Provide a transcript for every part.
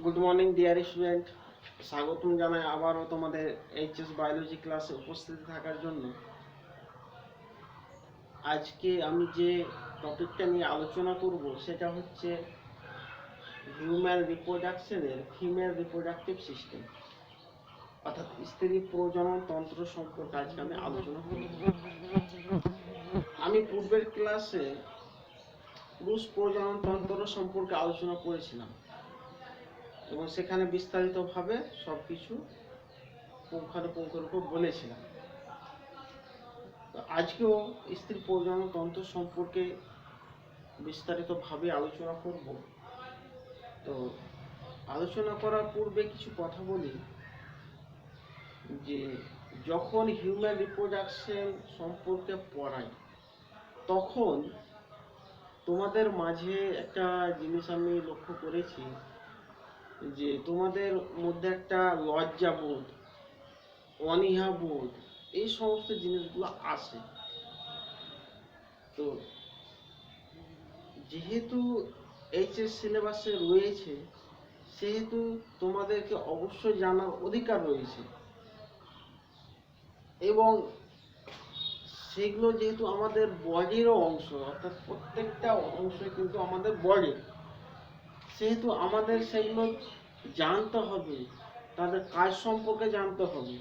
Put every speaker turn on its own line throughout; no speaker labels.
Good morning dear student, স্বাগতম জানাই আবারও তোমাদের এইচএস বায়োলজি ক্লাসে উপস্থিত থাকার জন্য। আজকে আমি যে টপিকটা নিয়ে আলোচনা করব সেটা হচ্ছে হিউম্যান রিপ্রোডাকশনের ফিমেল রিপ্রোডাক্টিভ সিস্টেম, অর্থাৎ স্ত্রী প্রজনন তন্ত্র সম্পর্কে আজকে আমি আলোচনা করব। আমি পূর্বের ক্লাসে পুরুষ প্রজনন তন্ত্র সম্পর্কে আলোচনা করেছিলাম এবং সেখানে বিস্তারিতভাবে সব কিছু পুঙ্খানুপুঙ্খের উপর বলেছিলাম। আজকেও স্ত্রী প্রজনন তন্ত্র সম্পর্কে বিস্তারিতভাবে আলোচনা করব। তো আলোচনা করার পূর্বে কিছু কথা বলি যে যখন হিউম্যান রিপ্রোডাকশন সম্পর্কে পড়াই তখন তোমাদের মাঝে একটা জিনিস আমি লক্ষ্য করেছি যে তোমাদের মধ্যে একটা লজ্জাবোধ, অনীহাবোধ, এই সমস্ত জিনিসগুলো আসে। তো যেহেতু এইচএস সিলেবাসে রয়েছে সেহেতু তোমাদেরকে অবশ্যই জানার অধিকার রয়েছে এবং সেগুলো যেহেতু আমাদের বডিরও অংশ, অর্থাৎ প্রত্যেকটা অংশ কিন্তু আমাদের বডি, সেহেতু আমাদের সেগুলো জানতে হবে, তাদের কাজ সম্পর্কে জানতে হবে,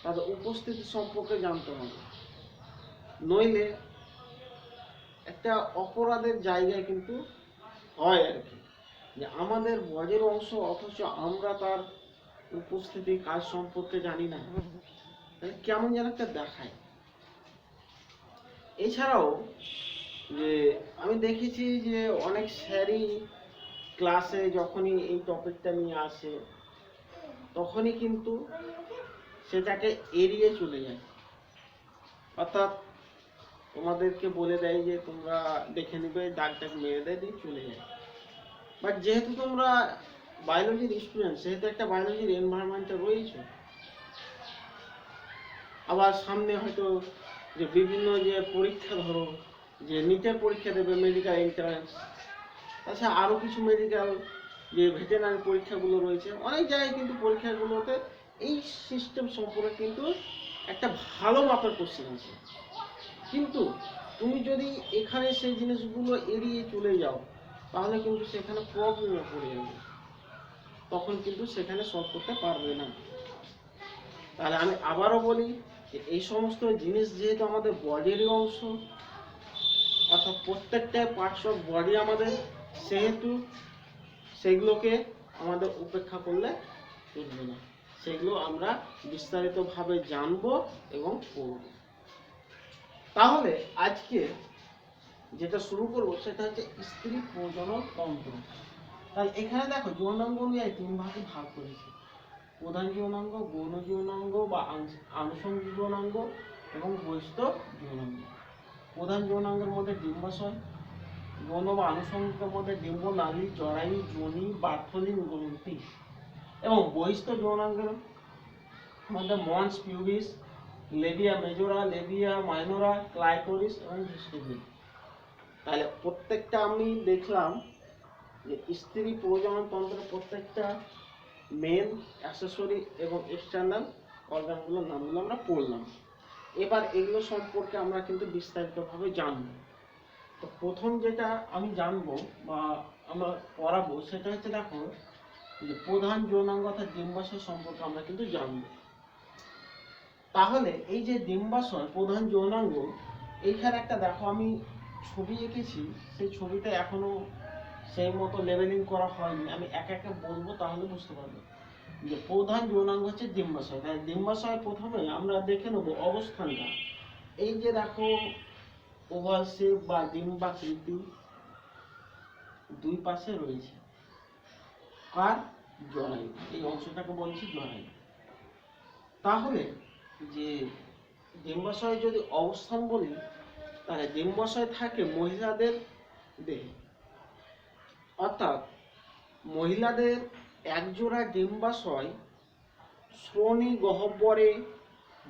তাদের উপস্থিতি সম্পর্কে জানতে হবে, নইলে একটা অপরাধের জায়গায় কিন্তু হয় আর কি, যে আমাদের বডির অংশ অথচ আমরা তার উপস্থিতি কাজ সম্পর্কে জানি না, কেমন যেন একটা দেখায়। এছাড়াও যে আমি দেখেছি যে অনেক স্যারই ক্লাসে যখনই এই টপিকটা নিয়ে আসে তখনই কিন্তু সেটাকে এড়িয়ে চলে যায়, অর্থাৎ তোমাদেরকে বলে দেয় যে তোমরা দেখে নিবে, দাগটাক মেরে দেয়, দিয়ে চলে যায়। বাট যেহেতু তোমরা বায়োলজির স্টুডেন্ট সেহেতু একটা বায়োলজির এনভায়রনমেন্টে রয়েছে, আবার সামনে হয়তো যে বিভিন্ন যে পরীক্ষা, ধরো যে নিটের পরীক্ষা দেবে, মেডিকেল এন্ট্রান্স, তাছাড়া আরও কিছু মেডিকেল যে ভেটেরিনারি পরীক্ষাগুলো রয়েছে, অনেক জায়গায় কিন্তু পরীক্ষাগুলোতে এই সিস্টেম সম্পর্কে কিন্তু একটা ভালো মাপের কোশ্চেন আছে। কিন্তু তুমি যদি এখানে সেই জিনিসগুলো এড়িয়ে চলে যাও তাহলে কিন্তু সেখানে প্রবলেমে পড়ে যাবে, তখন কিন্তু সেখানে সলভ করতে পারবে না। তাহলে আমি আবারও বলি যে এই সমস্ত জিনিস যেহেতু আমাদের বডিরই অংশ, অর্থাৎ প্রত্যেকটা পার্টস অফ বডি আমাদের, সেহেতু সেগুলোকে আমাদের উপেক্ষা করলে চলবে না, সেগুলো আমরা বিস্তারিতভাবে জানবো এবং পড়ব। তাহলে আজকে যেটা শুরু করব সেটা হচ্ছে স্ত্রী প্রজনন তন্ত্র। তাহলে এখানে দেখো যৌনাঙ্গ অনুযায়ী তিন ভাগে ভাগ করেছে: প্রধান যৌনাঙ্গ, গৌণ যৌনাঙ্গ বা আনুষঙ্গিক যৌনাঙ্গ এবং বহিস্থ যৌনাঙ্গ। প্রধান যৌনাঙ্গের মধ্যে ডিম্বাশয়, গৌণ বা আনুষঙ্গিকের মধ্যে ডিম্ব নালী, জরায়ু, যোনি, বার্থলিন গ্রন্থি এবং বহিস্থ যৌনাঙ্গের মধ্যে mons, pubis, labia majora, labia minora, clitoris এবং ভিস্টিবিউল। তাহলে প্রত্যেকটা আমি দেখলাম যে স্ত্রী প্রজনন তন্ত্রের প্রত্যেকটা মেন, অ্যাক্সেসরি এবং এক্সটার্নাল অর্গানগুলোর নামগুলো আমরা পড়লাম। এবার এগুলো সম্পর্কে আমরা কিন্তু বিস্তারিতভাবে জানবো। তো প্রথম যেটা আমি জানবো বা আমরা পড়াবো সেটা হচ্ছে, দেখো যে প্রধান যৌনাঙ্গ অর্থাৎ ডিম্বাশয় সম্পর্কে আমরা কিন্তু জানবো। তাহলে এই যে ডিম্বাশয় প্রধান যৌনাঙ্গ, এইখানে একটা দেখো আমি ছবি এঁকেছি, সেই ছবিটা এখনো সেই মতো লেবেলিং করা হয়নি, আমি একে একে বলবো তাহলে বুঝতে পারবে। যে প্রধান যৌনাঙ্গ হচ্ছে ডিম্বাশয়। তাই ডিম্বাশয় প্রথমে আমরা দেখে নেবো অবস্থানটা। এই যে দেখো ওভাল শেপ বা ডিম্বাকৃতি দুই পাশে রয়েছে আর জরায়ু, এই অংশটাকে বলছি জরায়ু। তাহলে যে ডিম্বাশয় যদি অবস্থান বলি, তাহলে ডিম্বাশয় থাকে মহিলাদের দেহে, অর্থাৎ মহিলাদের একজোড়া ডিম্বাশয় শ্রোণী গহ্বরে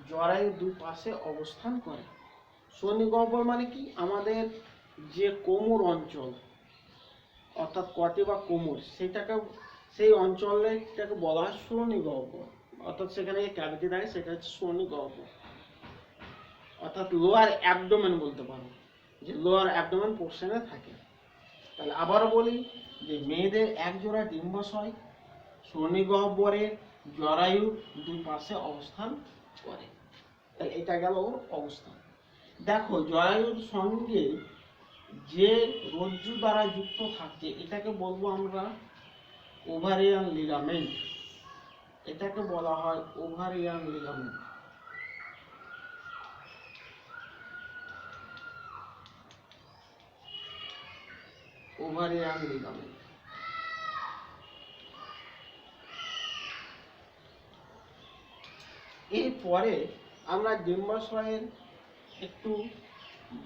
জরায়ু দুই পাশে অবস্থান করে। শ্রোণী গহ্বর মানে কি? আমাদের যে কোমর অঞ্চল, অর্থাৎ কটি বা কোমর, সেই অঞ্চলটাকে বলা হয় সুরনি গহ্বর, অর্থাৎ সেখানে যে ক্যাভিটি থাকে সেটা হচ্ছে সুরনি গহ্বর, অর্থাৎ লোয়ার অ্যাবডোমেন বলতে পারো, যে লোয়ার অ্যাবডোমেন পোর্শনে থাকে। তাহলে আবারও বলি যে মেয়েদের এক জোড়া ডিম্বাশয় সুরনি গহ্বরের জরায়ুর দুই পাশে অবস্থান করে। তাহলে এটা গেল ওর অবস্থান। দেখো জরায়ুর সঙ্গে যে রজ্জু দ্বারা যুক্ত থাকে এটাকে বলবো আমরা ওভারিয়ান লিগামেন্ট, এটাকে বলা হয় ওভারিয়ান লিগামেন্ট। Ovarian ligament. এরপরে আমরা ডিম্বাশয়ের একটু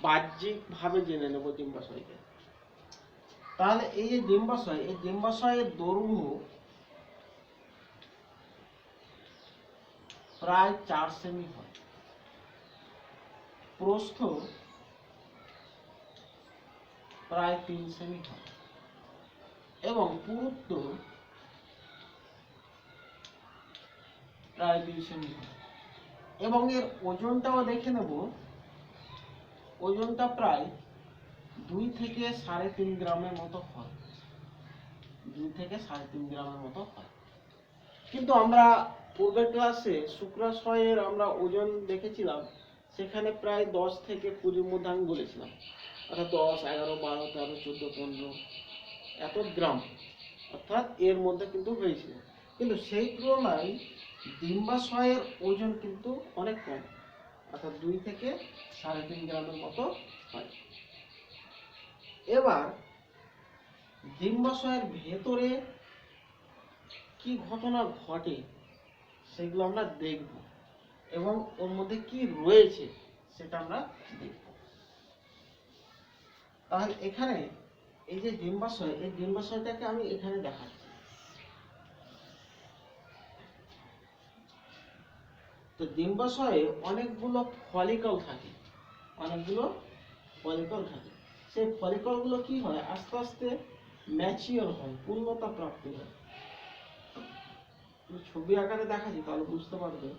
বাহ্যিকভাবে জেনে নেব ডিম্বাশয়কে। তাহলে এই যে ডিম্বাশয়, এই ডিম্বাশয়ের দৈর্ঘ্য প্রায় 4 সেমি হয়, প্রস্থ প্রায় 3 সেমি হয় এবং পুরুত্ব প্রায় 2 সেমি হয়। এবং এর ওজনটাও দেখে নেব, ওজনটা প্রায় 2 থেকে 3.5 গ্রামের মতো হয়, 2 থেকে 3.5 গ্রামের মতো হয়। কিন্তু আমরা পূর্বের ক্লাসে শুক্রাশয়ের আমরা ওজন দেখেছিলাম, সেখানে প্রায় 10 থেকে 20 মধ্যে আমি বলেছিলাম, অর্থাৎ 10, 11, 12, 13, 14, 15 এত গ্রাম, অর্থাৎ এর মধ্যে কিন্তু হয়েছিল। কিন্তু সেই তুলনায় ডিম্বাশয়ের ওজন কিন্তু অনেক কম, অর্থাৎ 2 থেকে 3.5 গ্রামের মতো হয়। এবার ডিম্বাশয়ের ভেতরে কি ঘটনা ঘটে সেগুলো আমরা দেখব এবং ওর মধ্যে কি রয়েছে সেটা আমরা দেখব। তাহলে এখানে এই যে ডিম্বাশয়, এই ডিম্বাশয়টাকে আমি এখানে দেখাচ্ছি। তো ডিম্বাশয়ে অনেকগুলো ফলিকল থাকে, অনেকগুলো ফলিকল থাকে। সেই ফলিকলগুলো কি হয়, আস্তে আস্তে ম্যাচিওর হয়, পূর্ণতা প্রাপ্তি হয়। ছবি আকারে দেখাচ্ছি তাহলে বুঝতে পারবে।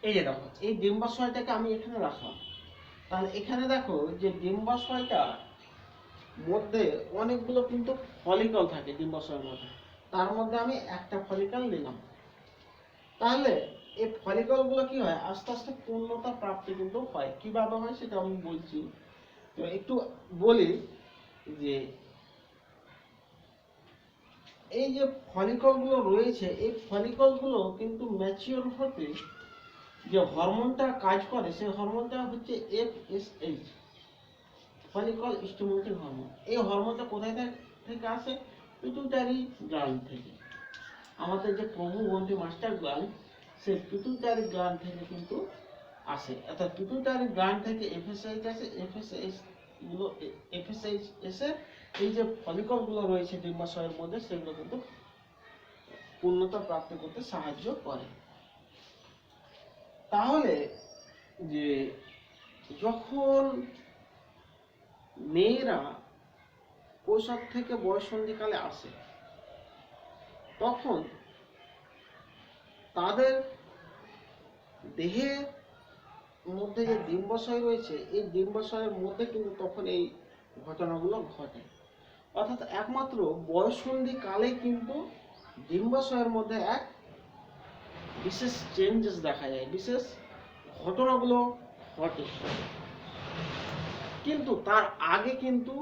এই যে দেখো, এই ডিম্বাশয়টাকে আমি এখানে রাখলাম। তাহলে এখানে দেখো যে ডিম্বাশয়টার মধ্যে অনেকগুলো কিন্তু ফলিকল থাকে ডিম্বাশয়ের মধ্যে, তার মধ্যে আমি একটা ফলিকল নিলাম। তাহলে এই ফলিকল গুলো কি হয়, আস্তে আস্তে পূর্ণতা প্রাপ্তি কিন্তু হয়। কিভাবে হয় সেটা আমি বলছি, তো একটু বলি যে এই যে ফলিকল গুলো রয়েছে, এই ফলিকল গুলো কিন্তু ম্যাচিওর হতে যে হরমোনটা কাজ করে, সেই হরমোনটা হচ্ছে FSH, ফলিকল স্টিমুলেটিং হরমোন। এই হরমোনটা কোথায় থেকে আসে, পিটুইটারি গ্ল্যান্ড থেকে। আমাদের যে প্রভুবন্ধী মাস্টার গ্ল্যান্ড, সেই পিটুইটারি গ্ল্যান্ড থেকে কিন্তু আসে। অর্থাৎ পিটুইটারি গ্ল্যান্ড থেকে FSH আসে, FSH এসে এই যে ফলিকল গুলো রয়েছে ডিম্বাশয়ের মধ্যে, সেগুলো কিন্তু পূর্ণতা প্রাপ্তি করতে সাহায্য করে। তাহলে যে যখন মেয়েরা কৈশোর থেকে বয়ঃসন্ধিকালে আসে, তখন তাদের দেহের মধ্যে যে ডিম্বাশয় রয়েছে, এই ডিম্বাশয়ের মধ্যে কিন্তু তখন এই ঘটনাগুলো ঘটে। অর্থাৎ একমাত্র বয়ঃসন্ধিকালে কিন্তু ডিম্বাশয়ের মধ্যে এক বিশেষ চেঞ্জেস দেখা যায়, বিশেষ ঘটনাগুলো ঘটে। কিন্তু তার আগে কিন্তু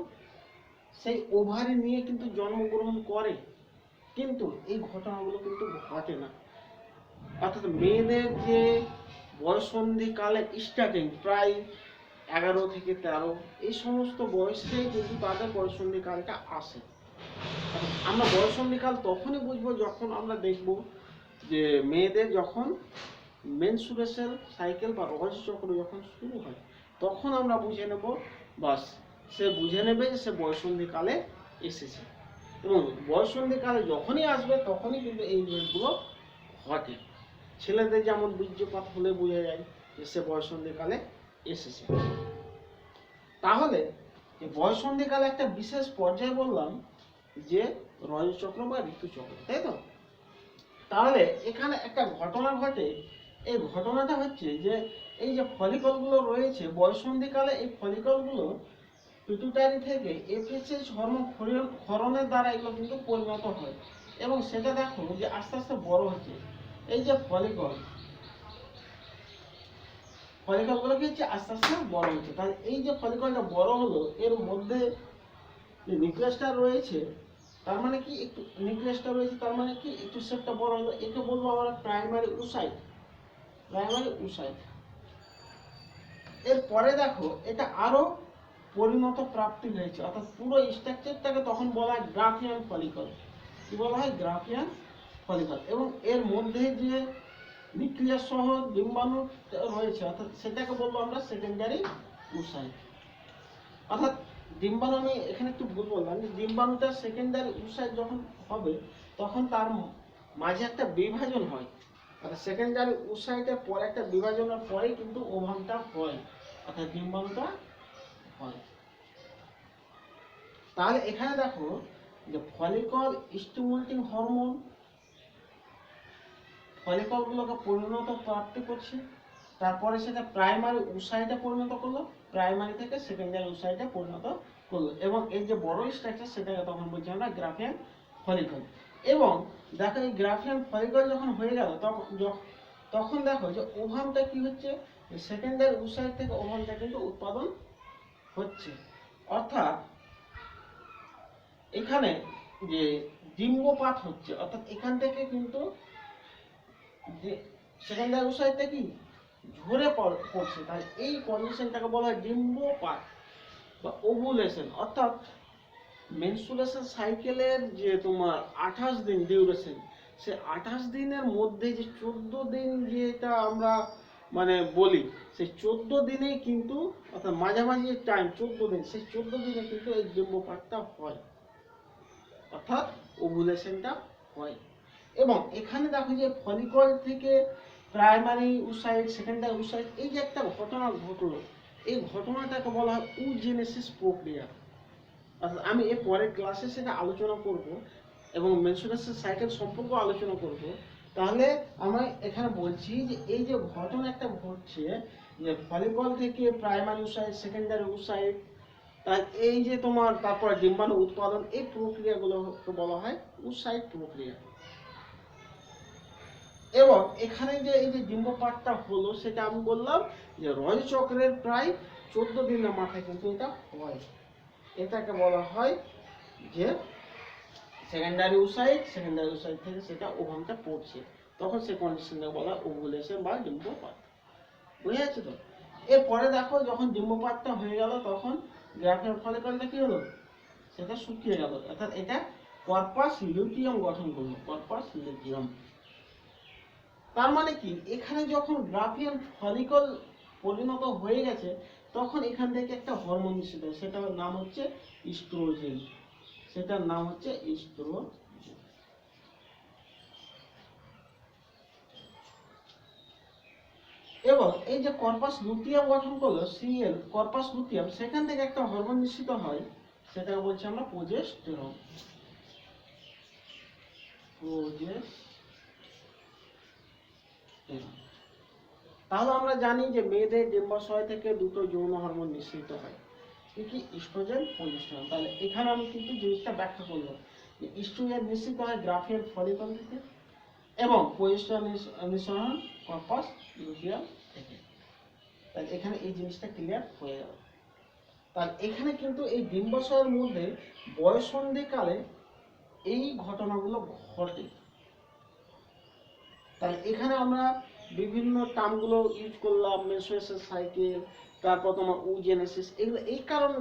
সেই ওভারি নিয়ে কিন্তু জন্মগ্রহণ করে, কিন্তু এই ঘটনাগুলো কিন্তু ঘটে না। অর্থাৎ মেয়েদের যে বয়ঃসন্ধিকালের স্টার্টিং প্রায় 11 থেকে 13, এই সমস্ত বয়সে কিন্তু তাদের বয়ঃসন্ধিকালটা আসে। আমরা বয়ঃসন্ধিকাল তখনই বুঝবো যখন আমরা দেখব যে মেয়েদের যখন মেনস্ট্রুয়েশন সাইকেল বা রজচক্র যখন শুরু হয়, তখন আমরা বুঝে নেব বাস সে বুঝে নেবে যে সে বয়ঃসন্ধিকালে এসেছে, এবং বয়ঃসন্ধিকালে যখনই আসবে তখনই কিন্তু এই জিনিসগুলো ঘটে। ছেলেদের যেমন বীর্যপাত হলে বোঝা যায় যে সে বয়ঃসন্ধিকালে এসেছে। তাহলে বয়ঃসন্ধিকালে একটা বিশেষ পর্যায়ে বললাম যে রজচক্র বা ঋতুচক্র, তাই তো? তাহলে এখানে একটা ঘটনা ঘটে। এই ঘটনাটা হচ্ছে যে এই যে ফলিকলগুলো রয়েছে বয়ঃসন্ধিকালে, এই ফলিকলগুলো পিটুটারি থেকে এফএসএইচ হরমোন ক্ষরণের দ্বারা এগুলো কিন্তু পরিণত হয়, এবং সেটা দেখো যে আস্তে আস্তে বড় হচ্ছে। এই যে ফলিকলগুলো কি হচ্ছে, আস্তে আস্তে বড় হচ্ছে। তাহলে এই যে ফলিকলটা বড় হলো, এর মধ্যে যে নিউক্লিয়াসটা রয়েছে, তার মানে কি একটু নিউক্লিয়াসটা রয়েছে, তার মানে কি একটু শেপটা বড় হলো, একে বলবো আমরা প্রাইমারি উসাইট। এরপরে দেখো এটা আরো পরিণত প্রাপ্তি হয়েছে, অর্থাৎ পুরো স্ট্রাকচারটাকে তখন বলা হয় গ্রাফিয়ান ফলিকল। কি বলা হয়? Graafian follicle. এবং এর মধ্যে যে নিউক্লিয়াস সহ ডিম্বাণু রয়েছে, অর্থাৎ সেটাকে বলবো আমরা সেকেন্ডারি উসাইট। অর্থাৎ ডিম্বাণু, আমি এখানে একটু ভুল বললাম, যে ডিম্বাণুটা সেকেন্ডারি উসাইট যখন হবে তখন তার মাঝে একটা বিভাজন হয়, অর্থাৎ সেকেন্ডারি উসাইটের পরে একটা বিভাজনের পরেই কিন্তু ওভামটা হয়, অর্থাৎ ডিম্বাণুটা হয়। তাহলে এখানে দেখো যে ফলিকল স্টিমুলেটিং হরমোন ফলিকলগুলোকে পরিণত প্রাপ্তি করছে, তারপরে সেটা প্রাইমারি উসাইটে পরিণত করলো, প্রাইমারি থেকে সেকেন্ডারি উসাইটে পরিণত করলো, এবং এই যে বড় স্ট্রাকচার সেটাকে তখন বলছি আমরা গ্রাফিয়ান ফলিকল। এবং দেখো এই গ্রাফিয়ান ফলিকল যখন হয়ে গেল তখন দেখো যে ওভামটা কি হচ্ছে, সেকেন্ডারি উসাইট থেকে ওভামটা কিন্তু উৎপাদন হচ্ছে। অর্থাৎ এখানে যে ডিম্বপাত হচ্ছে, অর্থাৎ এখান থেকে কিন্তু যে সেকেন্ডারি উসাইটটা কি ঝরে পড়ছে, তাই এই কন্ডিশনটাকে বলা হয় ডিম্বপাত বা ওভুলেশন। অর্থাৎ মেনস্ট্রুয়েশন সাইকেলের যে তোমার 28 দিন ডিউরেশন, সে 28 দিনের মধ্যে যে 14 দিন যেটা আমরা মানে বলি, সেই 14 দিনে কিন্তু, অর্থাৎ মাঝামাঝি টাইম 14 দিন, সেই 14 দিনে কিন্তু এই ডিম্বপাতটা হয়, অর্থাৎ ওভুলেশনটা হয়। এবং এখানে দেখো যে ফলিকল থেকে প্রাইমারি উসাইট, সেকেন্ডারি উসাইট, এই যে একটা ঘটনা ঘটলো, এই ঘটনাটাকে বলা হয় উজেনেসিস প্রক্রিয়া। অর্থাৎ আমি এর পরের ক্লাসে সেটা আলোচনা করব এবং মেনস্ট্রুয়েশন সাইকেল সম্পর্কে আলোচনা করব। তাহলে আমরা এখানে বলছি যে এই যে ঘটনা একটা ঘটছে, যে ফলিকল থেকে প্রাইমারি উসাইট, সেকেন্ডারি উসাইট, তার এই যে তোমার তারপর ডিম্বাণু উৎপাদন, এই প্রক্রিয়াগুলোকে বলা হয় উসাইট প্রক্রিয়া। এবং এখানে যে এই যে ডিম্বপাতটা হলো, সেটা আমি বললাম যে রজচক্রের প্রায় 14 দিনের মাথায় কিন্তু এটা হয়। এটাকে বলা হয় যে সেকেন্ডারি উসাইট থেকে সেটা ওভামটা পড়ছে, তখন সে কন্ডিশনটাকে বলা হয় ওভুলেশন বা ডিম্বপাত। বুঝে যাচ্ছে তো? এরপরে দেখো যখন ডিম্বপাতটা হয়ে গেল, তখন গ্রাফিয়ান ফলিকলটা কি হলো, সেটা শুকিয়ে গেল, অর্থাৎ এটা কর্পাস লিউটিয়াম গঠন করলো, কর্পাস লিউটিয়াম। তার মানে কি, এখানে যখন গ্রাফিয়ান ফলিকল পরিণত হয়ে গেছে, তখন এখান থেকে একটা হরমোন নিঃসৃত হয়, সেটার নাম হচ্ছে ইস্ট্রোজেন। সেটার নাম হচ্ছে ইস্ট্রোজেন। এবং এই যে কর্পাস লুটিয়াম গঠন করলো, সিএল কর্পাস লুটিয়াম, সেখান থেকে একটা হরমোন নিঃসৃত হয়, সেটাকে বলছি আমরা প্রোজেস্টেরন। তাহলে আমরা জানি যে মেয়েদের ডিম্বাশয় থেকে দুটো যৌন হরমোন নিঃসৃত হয়, কি ইস্ট্রোজেন, প্রোজেস্টেরন। তাহলে এখানে আমি কিন্তু জিনিসটা ব্যাখ্যা করলাম যে ইস্ট্রোজেন নিঃসৃত হয় গ্রাফিয়ান ফলিকল থেকে, এবং প্রোজেস্টেরন নিঃসরণ হয় কর্পাস লুটিয়াম থেকে। তাহলে এখানে এই জিনিসটা ক্লিয়ার হয়ে গেল। তাহলে এখানে কিন্তু এই ডিম্বাশয়ের মধ্যে বয়ঃসন্ধিকালে এই ঘটনাগুলো ঘটে। তাহলে এখানে আমরা বিভিন্ন টার্মগুলো ইউজ করলাম, মেনস্ট্রুয়েশন সাইকেল, তারপর তোমার ওজেনেসিস, এগুলো এই কারণে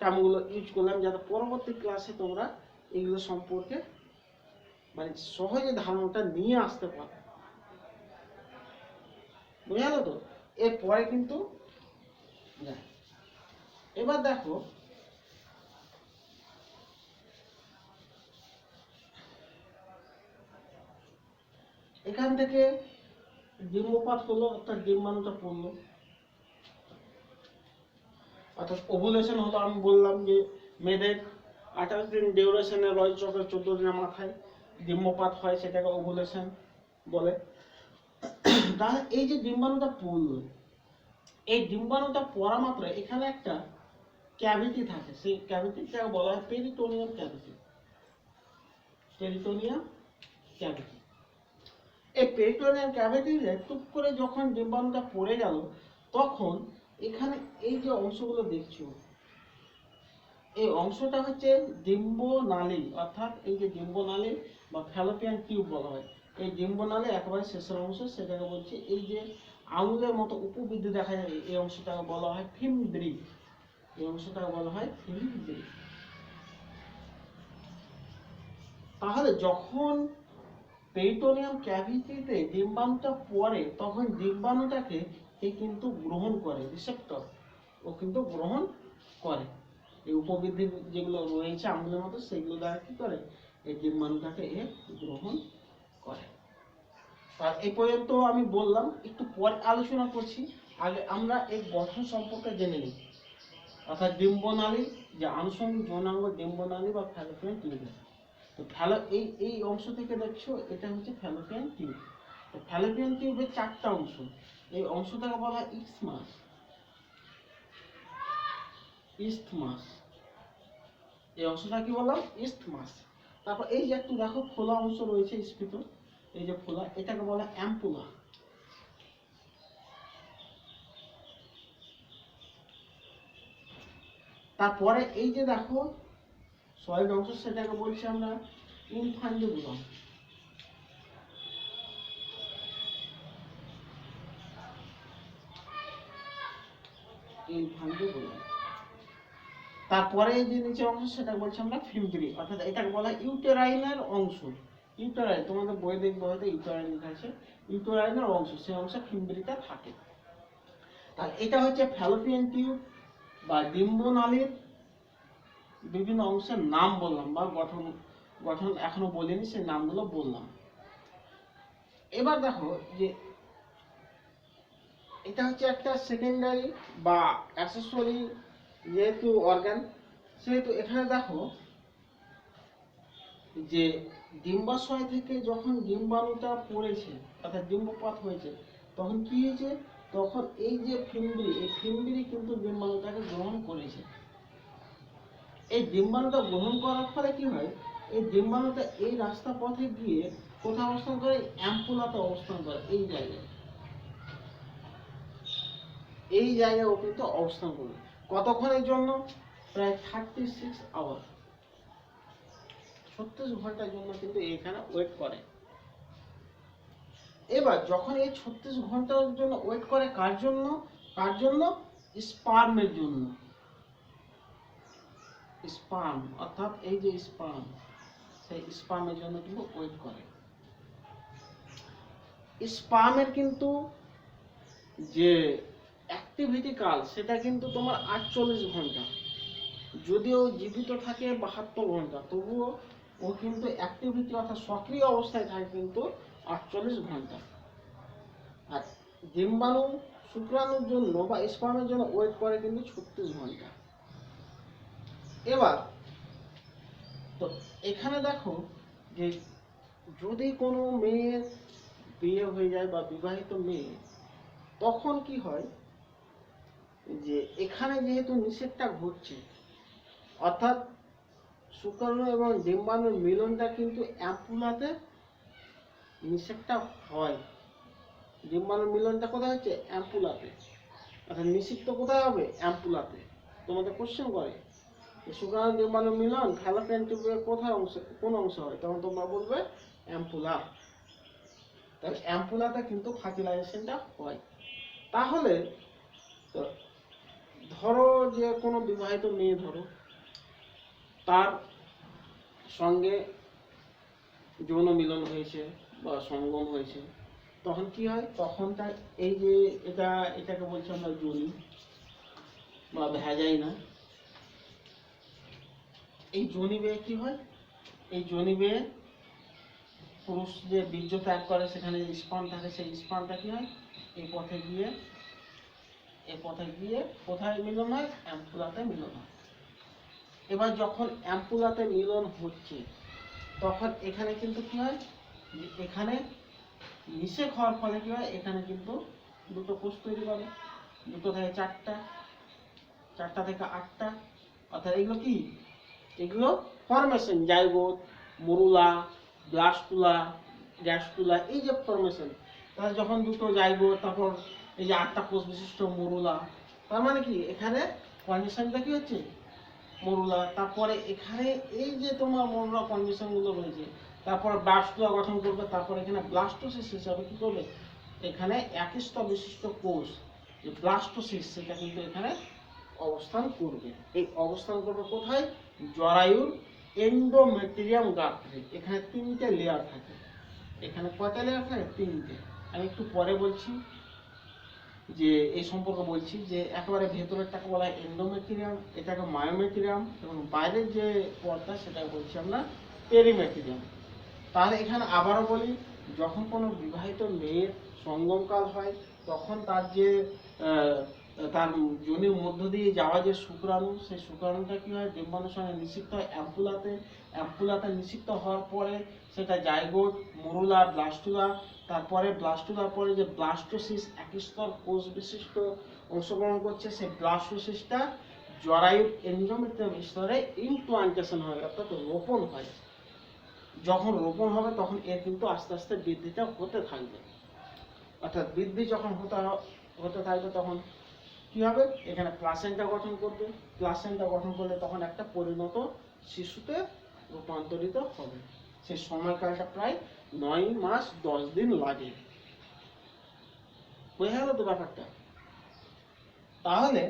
টার্মগুলো ইউজ করলাম, যাতে পরবর্তী ক্লাসে তোমরা এগুলো সম্পর্কে মানে সহজে ধারণাটা নিয়ে আসতে পারো। বুঝে গেল তো? এরপরে কিন্তু এবার দেখো এখান থেকে ডিম্বপাত হলো, অর্থাৎ ডিম্বাণুটা পড়লো, অর্থাৎ ওভুলেশন হলো। আমি বললাম যে মেয়েদের 28 দিন ডিউরেশনে রজচক্রের 14 দিনের মাথায় ডিম্বপাত হয়, সেটাকে ওভুলেশন বলে। তাহলে এই যে ডিম্বাণুটা পড়লো, এই ডিম্বাণুটা পড়া মাত্র এখানে একটা ক্যাভিটি থাকে, সেই ক্যাভিটিটাকে বলা হয় পেরিটোনিয়াম ক্যাভিটি। পেরিটোনিয়াম ক্যাভিটি, এই পেরিটোনিয়াম ক্যাভিটিতে টুক করে যখন ডিম্বাণুটা পড়ে গেল, তখন এখানে এই যে অংশগুলো দেখছো, এই অংশটা হচ্ছে ডিম্বনালী, অর্থাৎ এই যে ডিম্বনালী বা ফ্যালোপিয়ান টিউব বলা হয়। এই ডিম্বনালী একেবারে শেষের অংশ, সেটাকে বলছে এই যে আঙুলের মতো উপবৃদ্ধি দেখা যায়, এই অংশটাকে বলা হয় ফিমব্রি। এই অংশটাকে বলা হয় ফিমব্রি। তাহলে যখন পেরিটোনিয়াম ক্যাভিটিতে ডিম্বাণুটা পড়ে, তখন ডিম্বাণুটাকে এ কিন্তু গ্রহণ করে, রিসেপ্টর, ও কিন্তু গ্রহণ করে। এই উপবৃদ্ধি যেগুলো রয়েছে আঙুলের মতো, সেগুলো দ্বারা কি করে, এই ডিম্বাণুটাকে এ গ্রহণ করে। আর এই পর্যন্ত আমি বললাম, একটু পরে আলোচনা করছি। আগে আমরা এই গঠন সম্পর্কে জেনে নিই, অর্থাৎ ডিম্বনালী, যে আনুষঙ্গিক যৌনাঙ্গ ডিম্বনালী বা ফ্যালোপিয়ান টিউব। তো এই অংশ থেকে দেখছো, এটা হচ্ছে ফ্যালোপিয়ান টিউব। তো ফ্যালোপিয়ান টিউবের 4টা অংশ। এই অংশটাকে বলা হয় ইসথমাস। ইসথমাস, এই অংশটা কি বললাম, ইসথমাস। তারপর এই যে একটু দেখো ফোলা অংশ রয়েছে স্ফীত, এই যে ফোলা, এটাকে বলা হয় অ্যাম্পুলা। তারপরে এই যে দেখো সয়েড অংশ, সেটাকে বলছি আমরা ইনফান্ডিবুলাম। ইনফান্ডিবুলাম। তারপরে এই যে নিচের অংশ, সেটা বলছি আমরা ফিমব্রি, অর্থাৎ এটাকে বলা হয় ইউটেরাইনের অংশ। ইউটেরাইন, তোমাদের বই দেখবে হয়তো ইউটেরাইন লেখা আছে, ইউটেরাইনের অংশ, সেই অংশে ফিমব্রিটা থাকে। আর এটা হচ্ছে ফ্যালোপিয়ান টিউব বা ডিম্বনালীর বিভিন্ন অংশের নাম বললাম, বা গঠন গঠন এখনো বলিনি, সেই নামগুলো বললাম। এবার দেখো যে এটা হচ্ছে একটা সেকেন্ডারি বা অ্যাক্সেসরি যেহেতু অর্গান, সেহেতু এখানে দেখো যে ডিম্বাশয় থেকে যখন ডিম্বাণুটা পড়েছে, অর্থাৎ ডিম্বপাত হয়েছে, তখন কি হয়েছে, তখন এই যে ফিমব্রি, এই ফিমব্রি কিন্তু ডিম্বাণুটাকে গ্রহণ করেছে। এই ডিম্বাণুটা গ্রহণ করার ফলে কি হয়, এই ডিম্বাণুটা এই রাস্তা পথে গিয়ে কোথায় অবস্থান করে, অ্যাম্পুলাতে অবস্থান করে। এই জায়গায়, এই জায়গায় ও কিন্তু অবস্থান করবে। কতক্ষণের জন্য, প্রায় 36 আওয়ার, 36 ঘন্টার জন্য কিন্তু এখানে ওয়েট করে। এবার যখন এই 36 ঘন্টার জন্য ওয়েট করে, কার জন্য, কার জন্য, স্পার্মের জন্য। স্পার্ম, অর্থাৎ এই যে স্পার্ম, সেই স্পার্মের জন্য কিন্তু ওয়েট করে। স্পার্মের কিন্তু যে অ্যাক্টিভিটি কাল, সেটা কিন্তু তোমার 48 ঘন্টা। যদিও জীবিত থাকে 72 ঘন্টা, তবুও ও কিন্তু অ্যাক্টিভিটি, অর্থাৎ সক্রিয় অবস্থায় থাকে কিন্তু 48 ঘন্টা। আর ডিম্বাণু শুক্রাণুর জন্য বা স্পার্মের জন্য ওয়েট করে কিন্তু 36 ঘন্টা। এবার তো এখানে দেখো যে যদি কোনো মেয়ের বিয়ে হয়ে যায় বা বিবাহিত মেয়ে, তখন কি হয়, যে এখানে যেহেতু নিষেধটা ঘটছে, অর্থাৎ শুক্রাণু এবং ডিম্বাণুর মিলনটা কিন্তু অ্যাম্পুলাতে নিষেধটা হয়। ডিম্বাণুর মিলনটা কোথায় হচ্ছে, অ্যাম্পুলাতে। অর্থাৎ নিষিদ্ধ কোথায় হবে, অ্যাম্পুলাতে। তোমাদের কোশ্চেন করে শুক্রাণু ডিম্বাণুর মিলন ফ্যালোপিয়ান টিউবের কোথায় অংশ, কোন অংশ হয়, তখন তোমরা বলবে অ্যাম্পুলা। তাহলে অ্যাম্পুলাতে কিন্তু ফার্টিলাইজেশনটা হয়। তাহলে তো ধরো যে কোনো বিবাহিত মেয়ে, ধরো তার সঙ্গে যৌন মিলন হয়েছে বা সঙ্গম হয়েছে, তখন কি হয়, তখন তার এই যে এটাকে বলছি আমরা যোনি বা ভ্যাজাইনা, এই যোনি বেয়ে কি হয়, এই যোনি বেয়ে পুরুষ যে বীর্য ত্যাগ করে সেখানে যে স্পার্ম থাকে, সেই স্পার্মটা কি হয় এই পথে গিয়ে কোথায় মিলন হয়, অ্যাম্পুলাতে মিলন হয়। এবার যখন অ্যাম্পুলাতে মিলন হচ্ছে তখন এখানে কিন্তু কি হয়, যে এখানে নিষেক হওয়ার ফলে কি হয়, এখানে কিন্তু দুটো কোষ তৈরি করে, দুটো থেকে চারটা, চারটা থেকে আটটা, অর্থাৎ এগুলো কি, এগুলো ফরমেশন, জাইগোট, মরুলা, ব্লাস্টুলা, গ্যাস্টুলা, এই যে ফরমেশন, তাহলে যখন দুটো জাইগোট, তারপর এই যে আটটা কোষ বিশিষ্ট মরুলা, তার মানে কি এখানে কন্ডিশনটা কি হচ্ছে মরুলা, তারপরে এখানে এই যে তোমার মরুলা কন্ডিশন গুলো রয়েছে, তারপর ব্লাস্টুলা গঠন করবে, তারপর এখানে ব্লাস্টোসিস হিসাবে কি করবে, এখানে একস্তর বিশিষ্ট কোষ যে ব্লাস্টোসিস, সেটা কিন্তু এখানে অবস্থান করবে। এই অবস্থান করবে কোথায়, জরায়ুর এন্ডোমেট্রিয়াম গাত্রে। এখানে তিনটে লেয়ার থাকে, এখানে কয়টা লেয়ার থাকে, তিনটে। আমি একটু পরে বলছি, যে এই সম্পর্কে বলছি, যে একেবারে ভেতরেরটাকে বলা হয় এন্ডোমেট্রিয়াম, এটাকে মায়োমেট্রিয়াম, এবং বাইরের যে পর্দা সেটাকে বলছি আমরা পেরিমেট্রিয়াম। তাহলে এখানে আবারও বলি, যখন কোনো বিবাহিত মেয়ের সঙ্গমকাল হয় তখন তার যে তার যোনির মধ্য দিয়ে যাওয়া যে শুক্রাণু, সেই শুক্রাণুটা কি হয়, ডিম্বাণুর সঙ্গে নিষিক্ত হয় অ্যাম্পুলাতে নিষিক্ত হওয়ার পরে সেটা জাইগোট, মরুলা, ব্লাস্টুলা, তারপরে ব্লাস্টুলার পরে যে ব্লাস্টোসিস একস্তর কোষ বিশিষ্ট অংশগ্রহণ করছে, সেই ব্লাস্টোসিসটা জরায়ুর এন্ডোমেট্রিয়াম স্তরে ইমপ্লান্টেশন হয়, অর্থাৎ রোপণ হয়। যখন রোপণ হবে তখন এর কিন্তু আস্তে আস্তে বৃদ্ধিটা হতে থাকবে, অর্থাৎ বৃদ্ধি যখন হতে থাকবে তখন কি হবে, এখানে প্লাসেন্টা গঠন করবে, প্লাসেন্টা গঠন করলে তখন একটা পরিণত শিশুতে রূপান্তরিত হবে। সেই সময়কালটা প্রায় 9 মাস 10 দিন লাগে। বোঝা গেল তো ব্যাপারটা? তাহলে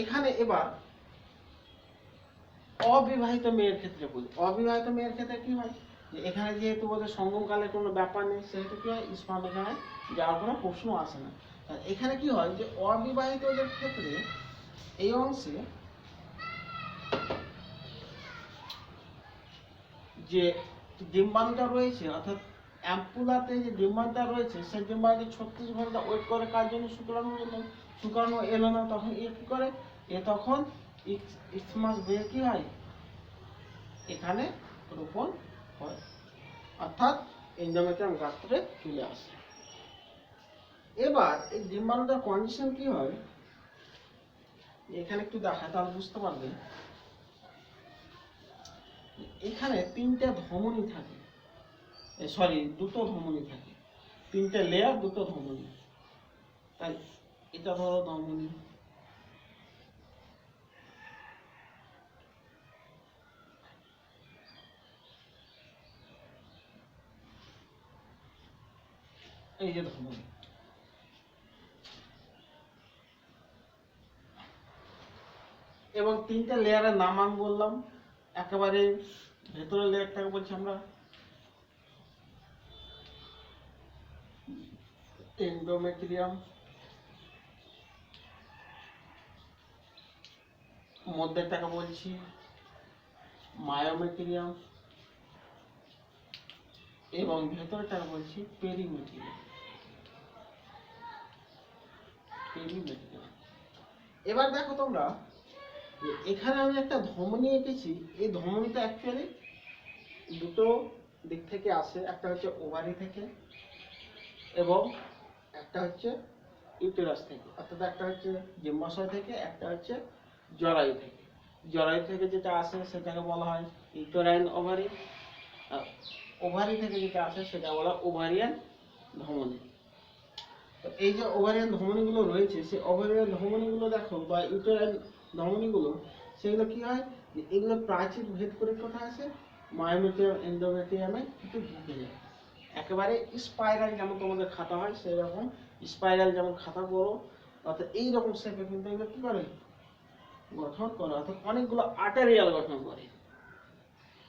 এখানে এবার অবিবাহিত মেয়ের ক্ষেত্রে বলি, অবিবাহিত মেয়ের ক্ষেত্রে কি হয়, যে এখানে যেহেতু ওদের সঙ্গমকালের কোনো ব্যাপার নেই, সেহেতু কি হয়, স্পার্ম এখানে যাওয়ার কোনো প্রশ্ন আসে না। এখানে কি হয়, যে অবিবাহিতদের ক্ষেত্রে এই অংশে যে ডিম্বাণুটা রয়েছে, অর্থাৎ অ্যাম্পুলাতে যে ডিম্বাণুটা রয়েছে, সেই ডিম্বাণুটি 36 ঘন্টা ওয়েট করে কার জন্য, শুক্রাণু এলো না, তখন এ কি করে, এ তখন ইসমাস বেয়ে কি হয়, এখানে রোপণ হয়, অর্থাৎ এন্ডোমেট্রিয়াম গাত্রে চলে আসে। এবার এই ডিম্বাণুটার কন্ডিশন কি হয়, এখানে একটু দেখা তাহলে বুঝতে পারবে। এখানে তিনটে ধমনী থাকে, সরি দুটো ধমনী থাকে, তিনটে লেয়ার, দুটো ধমনী। তাই এটা ধরো ধমনী, এই যে ধমনী, এবং তিনটে লেয়ারের নাম আমি বললাম। একেবারে ভেতরের লেয়ারটাকে বলছি আমরা এন্ডোমেট্রিয়াম, মধ্যেরটাকে বলছি মায়োমেট্রিয়াম, এবং ভেতরটাকে বলছি পেরিমেট্রিয়াম। এবার দেখো তোমরা, এখানে আমি একটা ধমনী এঁকেছি, এই ধমনীটা অ্যাকচুয়ালি দুটো দিক থেকে আসে, একটা হচ্ছে ওভারি থেকে এবং একটা হচ্ছে ইউটেরাস থেকে, অর্থাৎ একটা হচ্ছে ডিম্বাশয় থেকে, একটা হচ্ছে জরায়ু থেকে। জরায়ু থেকে যেটা আসে সেটাকে বলা হয় ইউটেরাইন ওভারি, আর ওভারি থেকে যেটা আসে সেটা বলা ওভারিয়ান ধমনী। তো এই যে ওভারিয়ান ধমনীগুলো রয়েছে, সেই ওভারিয়ান ধমনীগুলো দেখো, বা ইউটেরাইন ধমনীগুলো, সেগুলো কি হয়, এগুলো প্রাচীর ভেদ করে কোথায় আসে, মায়োমেট্রিয়াম এন্ডোমেট্রিয়ামে একটু ঢুকে যায়, একেবারে স্পাইরাল যেমন তোমাদের খাতা হয় সেই রকম স্পাইরাল যেমন খাতা বড়, অর্থাৎ এইরকম শেপে কিন্তু এগুলো কি করে, গঠন করে, অর্থাৎ অনেকগুলো আর্টেরিয়াল গঠন করে,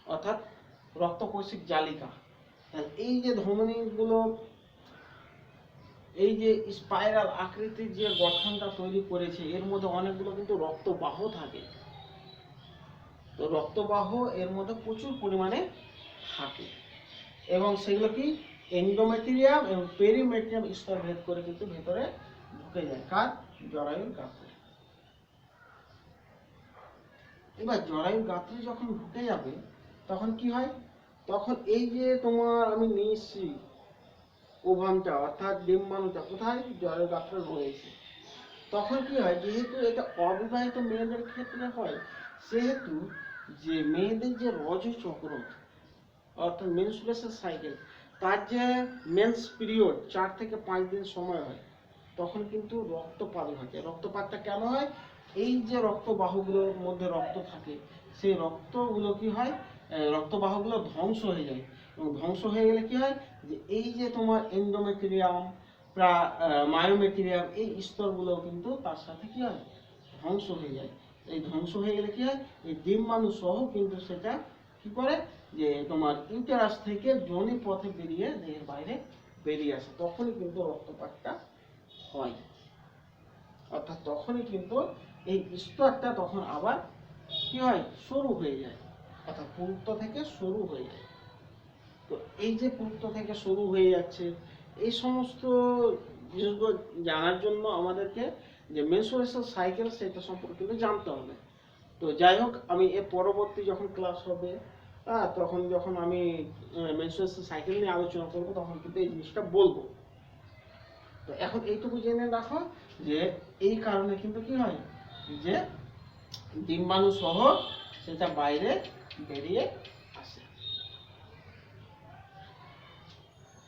অর্থাৎ রক্তকোষিক জালিকা। তাহলে এই যে ধমনীগুলো, এই যে স্পাইরাল আকৃতির যে গঠনটা তৈরি করেছে, এর মধ্যে অনেকগুলো কিন্তু রক্তবাহ থাকে, তো রক্তবাহ এর মধ্যে প্রচুর পরিমাণে থাকে এবং সেগুলো কি এন্ডোমেটেরিয়াম এবং পেরিমেটেরিয়াম স্তর ভেদ করে কিন্তু ভেতরে ঢুকে যায় কার জরায়ুর গাত্রে। এবার জরায়ুর গাত্রে যখন ঢুকে যাবে তখন কি হয়, তখন এই যে তোমার আমি নিয়েছি ওভামটা অর্থাৎ ডিম্বাণুটা কোথায় জরায়ুর গাত্রে রয়েছে, তখন কি হয় যেহেতু এটা অবিবাহিত মেয়েদের ক্ষেত্রে হয় সেহেতু যে মেয়েদের যে রজচক্র অর্থাৎ মেনস্ট্রুয়েশন সাইকেল তার যে মেন্স পিরিয়ড 4 থেকে 5 দিন সময় হয় তখন কিন্তু রক্তপাত ঘটে। রক্তপাতটা কেন হয়, এই যে রক্তবাহুগুলোর মধ্যে রক্ত থাকে সেই রক্তগুলো কি হয় রক্তবাহুগুলো ধ্বংস হয়ে যায় এবং ধ্বংস হয়ে গেলে কি হয় যে এই যে তোমার এন্ডোমেটেরিয়াম মায়োমেটেরিয়াম এই স্তরগুলো কিন্তু তার সাথে কি হয় ধ্বংস হয়ে যায়। এই ধ্বংস হয়ে গেলে কি হয় এই ডিম্বাণু সহ কিন্তু সেটা কি করে যে তোমার ইউটেরাস থেকে যোনি পথে বেরিয়ে দেহের বাইরে বেরিয়ে আসে, তখনই কিন্তু রক্তপাতটা হয়। অর্থাৎ তখনই কিন্তু এই স্তরটা তখন আবার কি হয় সরু হয়ে যায়, অর্থাৎ পুরুত্ব থেকে সরু হয়ে যায়। তো এই যে পুরুত্ব থেকে সরু হয়ে যাচ্ছে এই সমস্ত জিনিসগুলো জানার জন্য আমাদেরকে যে মেনস্ট্রুয়েশন সাইকেল সেটা সম্পর্কে কিন্তু জানতে হবে। তো যাই হোক আমি এর পরবর্তী যখন ক্লাস হবে তখন যখন আমি মেনস্ট্রুয়েশন সাইকেল নিয়ে আলোচনা করব তখন কিন্তু এই জিনিসটা বলবো। তো এখন এইটুকু জেনে রাখো যে এই কারণে কিন্তু কি হয় যে ডিম্বাণু সহ সেটা বাইরে বেরিয়ে আসে।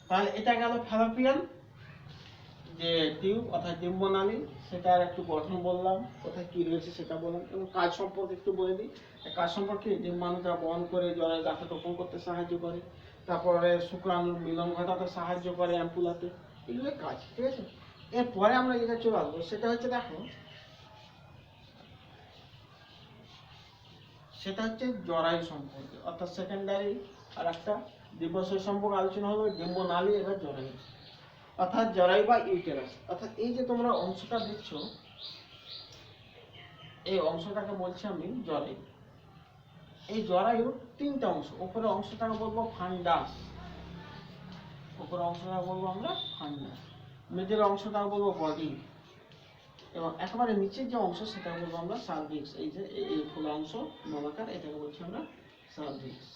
তাহলে এটা গেল ফ্যালোপিয়ান যে টিউব অর্থাৎ ডিম্বনালী, সেটার একটু গঠন বললাম, কোথায় কি রয়েছে সেটা বললাম এবং কাজ সম্পর্কে একটু বলে দিই। কাজ সম্পর্কে ডিম্বাণুটা বহন করে জলের গাঁথা রোপণ করতে সাহায্য করে, তারপরে শুক্রাণুর মিলন ঘটাতে সাহায্য করে অ্যাম্পুলাতে, এগুলো কাজ, ঠিক আছে। এরপরে আমরা যেটা চলে আসবো সেটা হচ্ছে দেখো সেটা হচ্ছে জরায়ু সম্পর্কে, অর্থাৎ সেকেন্ডারি আর একটা ডিম্বাশয় সম্পর্কে আলোচনা হবে, ডিম্বনালী এবার জরায়ু অর্থাৎ জরায়ু বা ইউটেরাস। অর্থাৎ এই যে তোমরা অংশটা দেখছো এই অংশটাকে বলছি আমি জরায়ু। এই জরায়ুর তিনটা অংশ, উপরের অংশটাকে বলবো ফান্ডাস, উপরের অংশটাকে বলবো আমরা ফান্ডাস, মেজের অংশটাকে বলবো বডি এবং একেবারে নিচের যে অংশ সেটাকে বলবো আমরা সার্ভিক্স। এই যে এই ফুল অংশ নলাকার এটাকে বলছি আমরা সার্ভিক্স।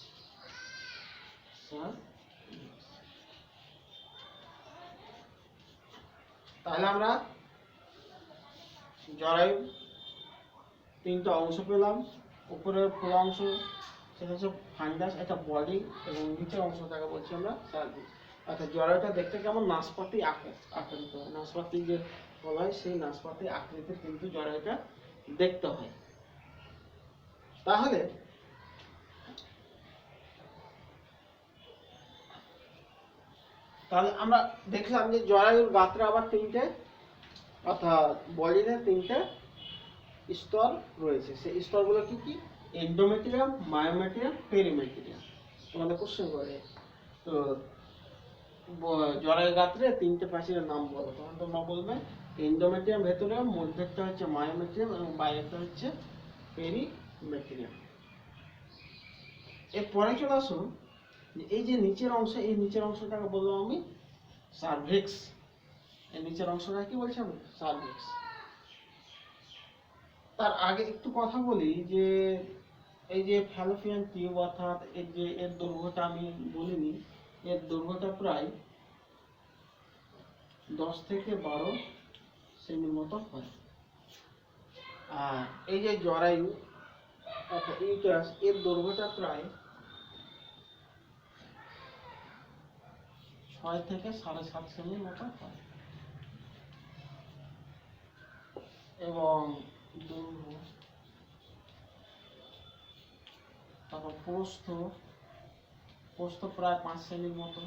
তাহলে আমরা জরায়ু তিনটা অংশ পেলাম, উপরের ফুল অংশ সেটা হচ্ছে ফান্ডাস, একটা বডি এবং নিচের অংশটাকে বলছি আমরা সার্ভিক্স। অর্থাৎ জরায়ুটা দেখতে কেমন নাশপাতি আকৃত, নাশপাতি যে বলা হয় সেই নাশপাতি আকৃতির কিন্তু জরায়ুটা দেখতে হয়। তাহলে আমরা দেখলাম যে জরায়ুর গাত্রে আবার তিনটে অর্থাৎ বডিতে তিনটে স্তর রয়েছে, সেই স্তরগুলো কি কি এন্ডোমেটেরিয়াম, মায়োমেটেরিয়াম, পেরিমেটেরিয়াম। তোমাদের কোশ্চেন করে তো জরায়ুর গাত্রে তিনটে প্রাচীরের নাম বলো, তখন তোমরা বলবে এন্ডোমেটেরিয়াম ভেতরে, মধ্যেরটা হচ্ছে মায়োমেটেরিয়াম এবং বাইরেরটা হচ্ছে পেরিমেটেরিয়াম। এরপরে চলে আসুন এই যে নিচের অংশ, এই নিচের অংশটাকে বললাম আমি সার্ভিক্স। এই নিচের অংশটা কি বলছি আমি সার্ভিক্স। তার আগে একটু কথা বলি যে এই যে ফ্যালোপিয়ান টিউব অর্থাৎ এই যে এর দৈর্ঘ্যটা আমি বলিনি, এর দৈর্ঘ্যটা প্রায় 10 থেকে 12 সেমির মতো হয়। আর এই যে জরায়ু অর্থাৎ ইউটেরাস এর দৈর্ঘ্যটা প্রায় 6 থেকে 7.5 সেমির মতো হয় এবং দৈর্ঘ্য তারপর প্রস্থ প্রায় 5 সেমির মতো,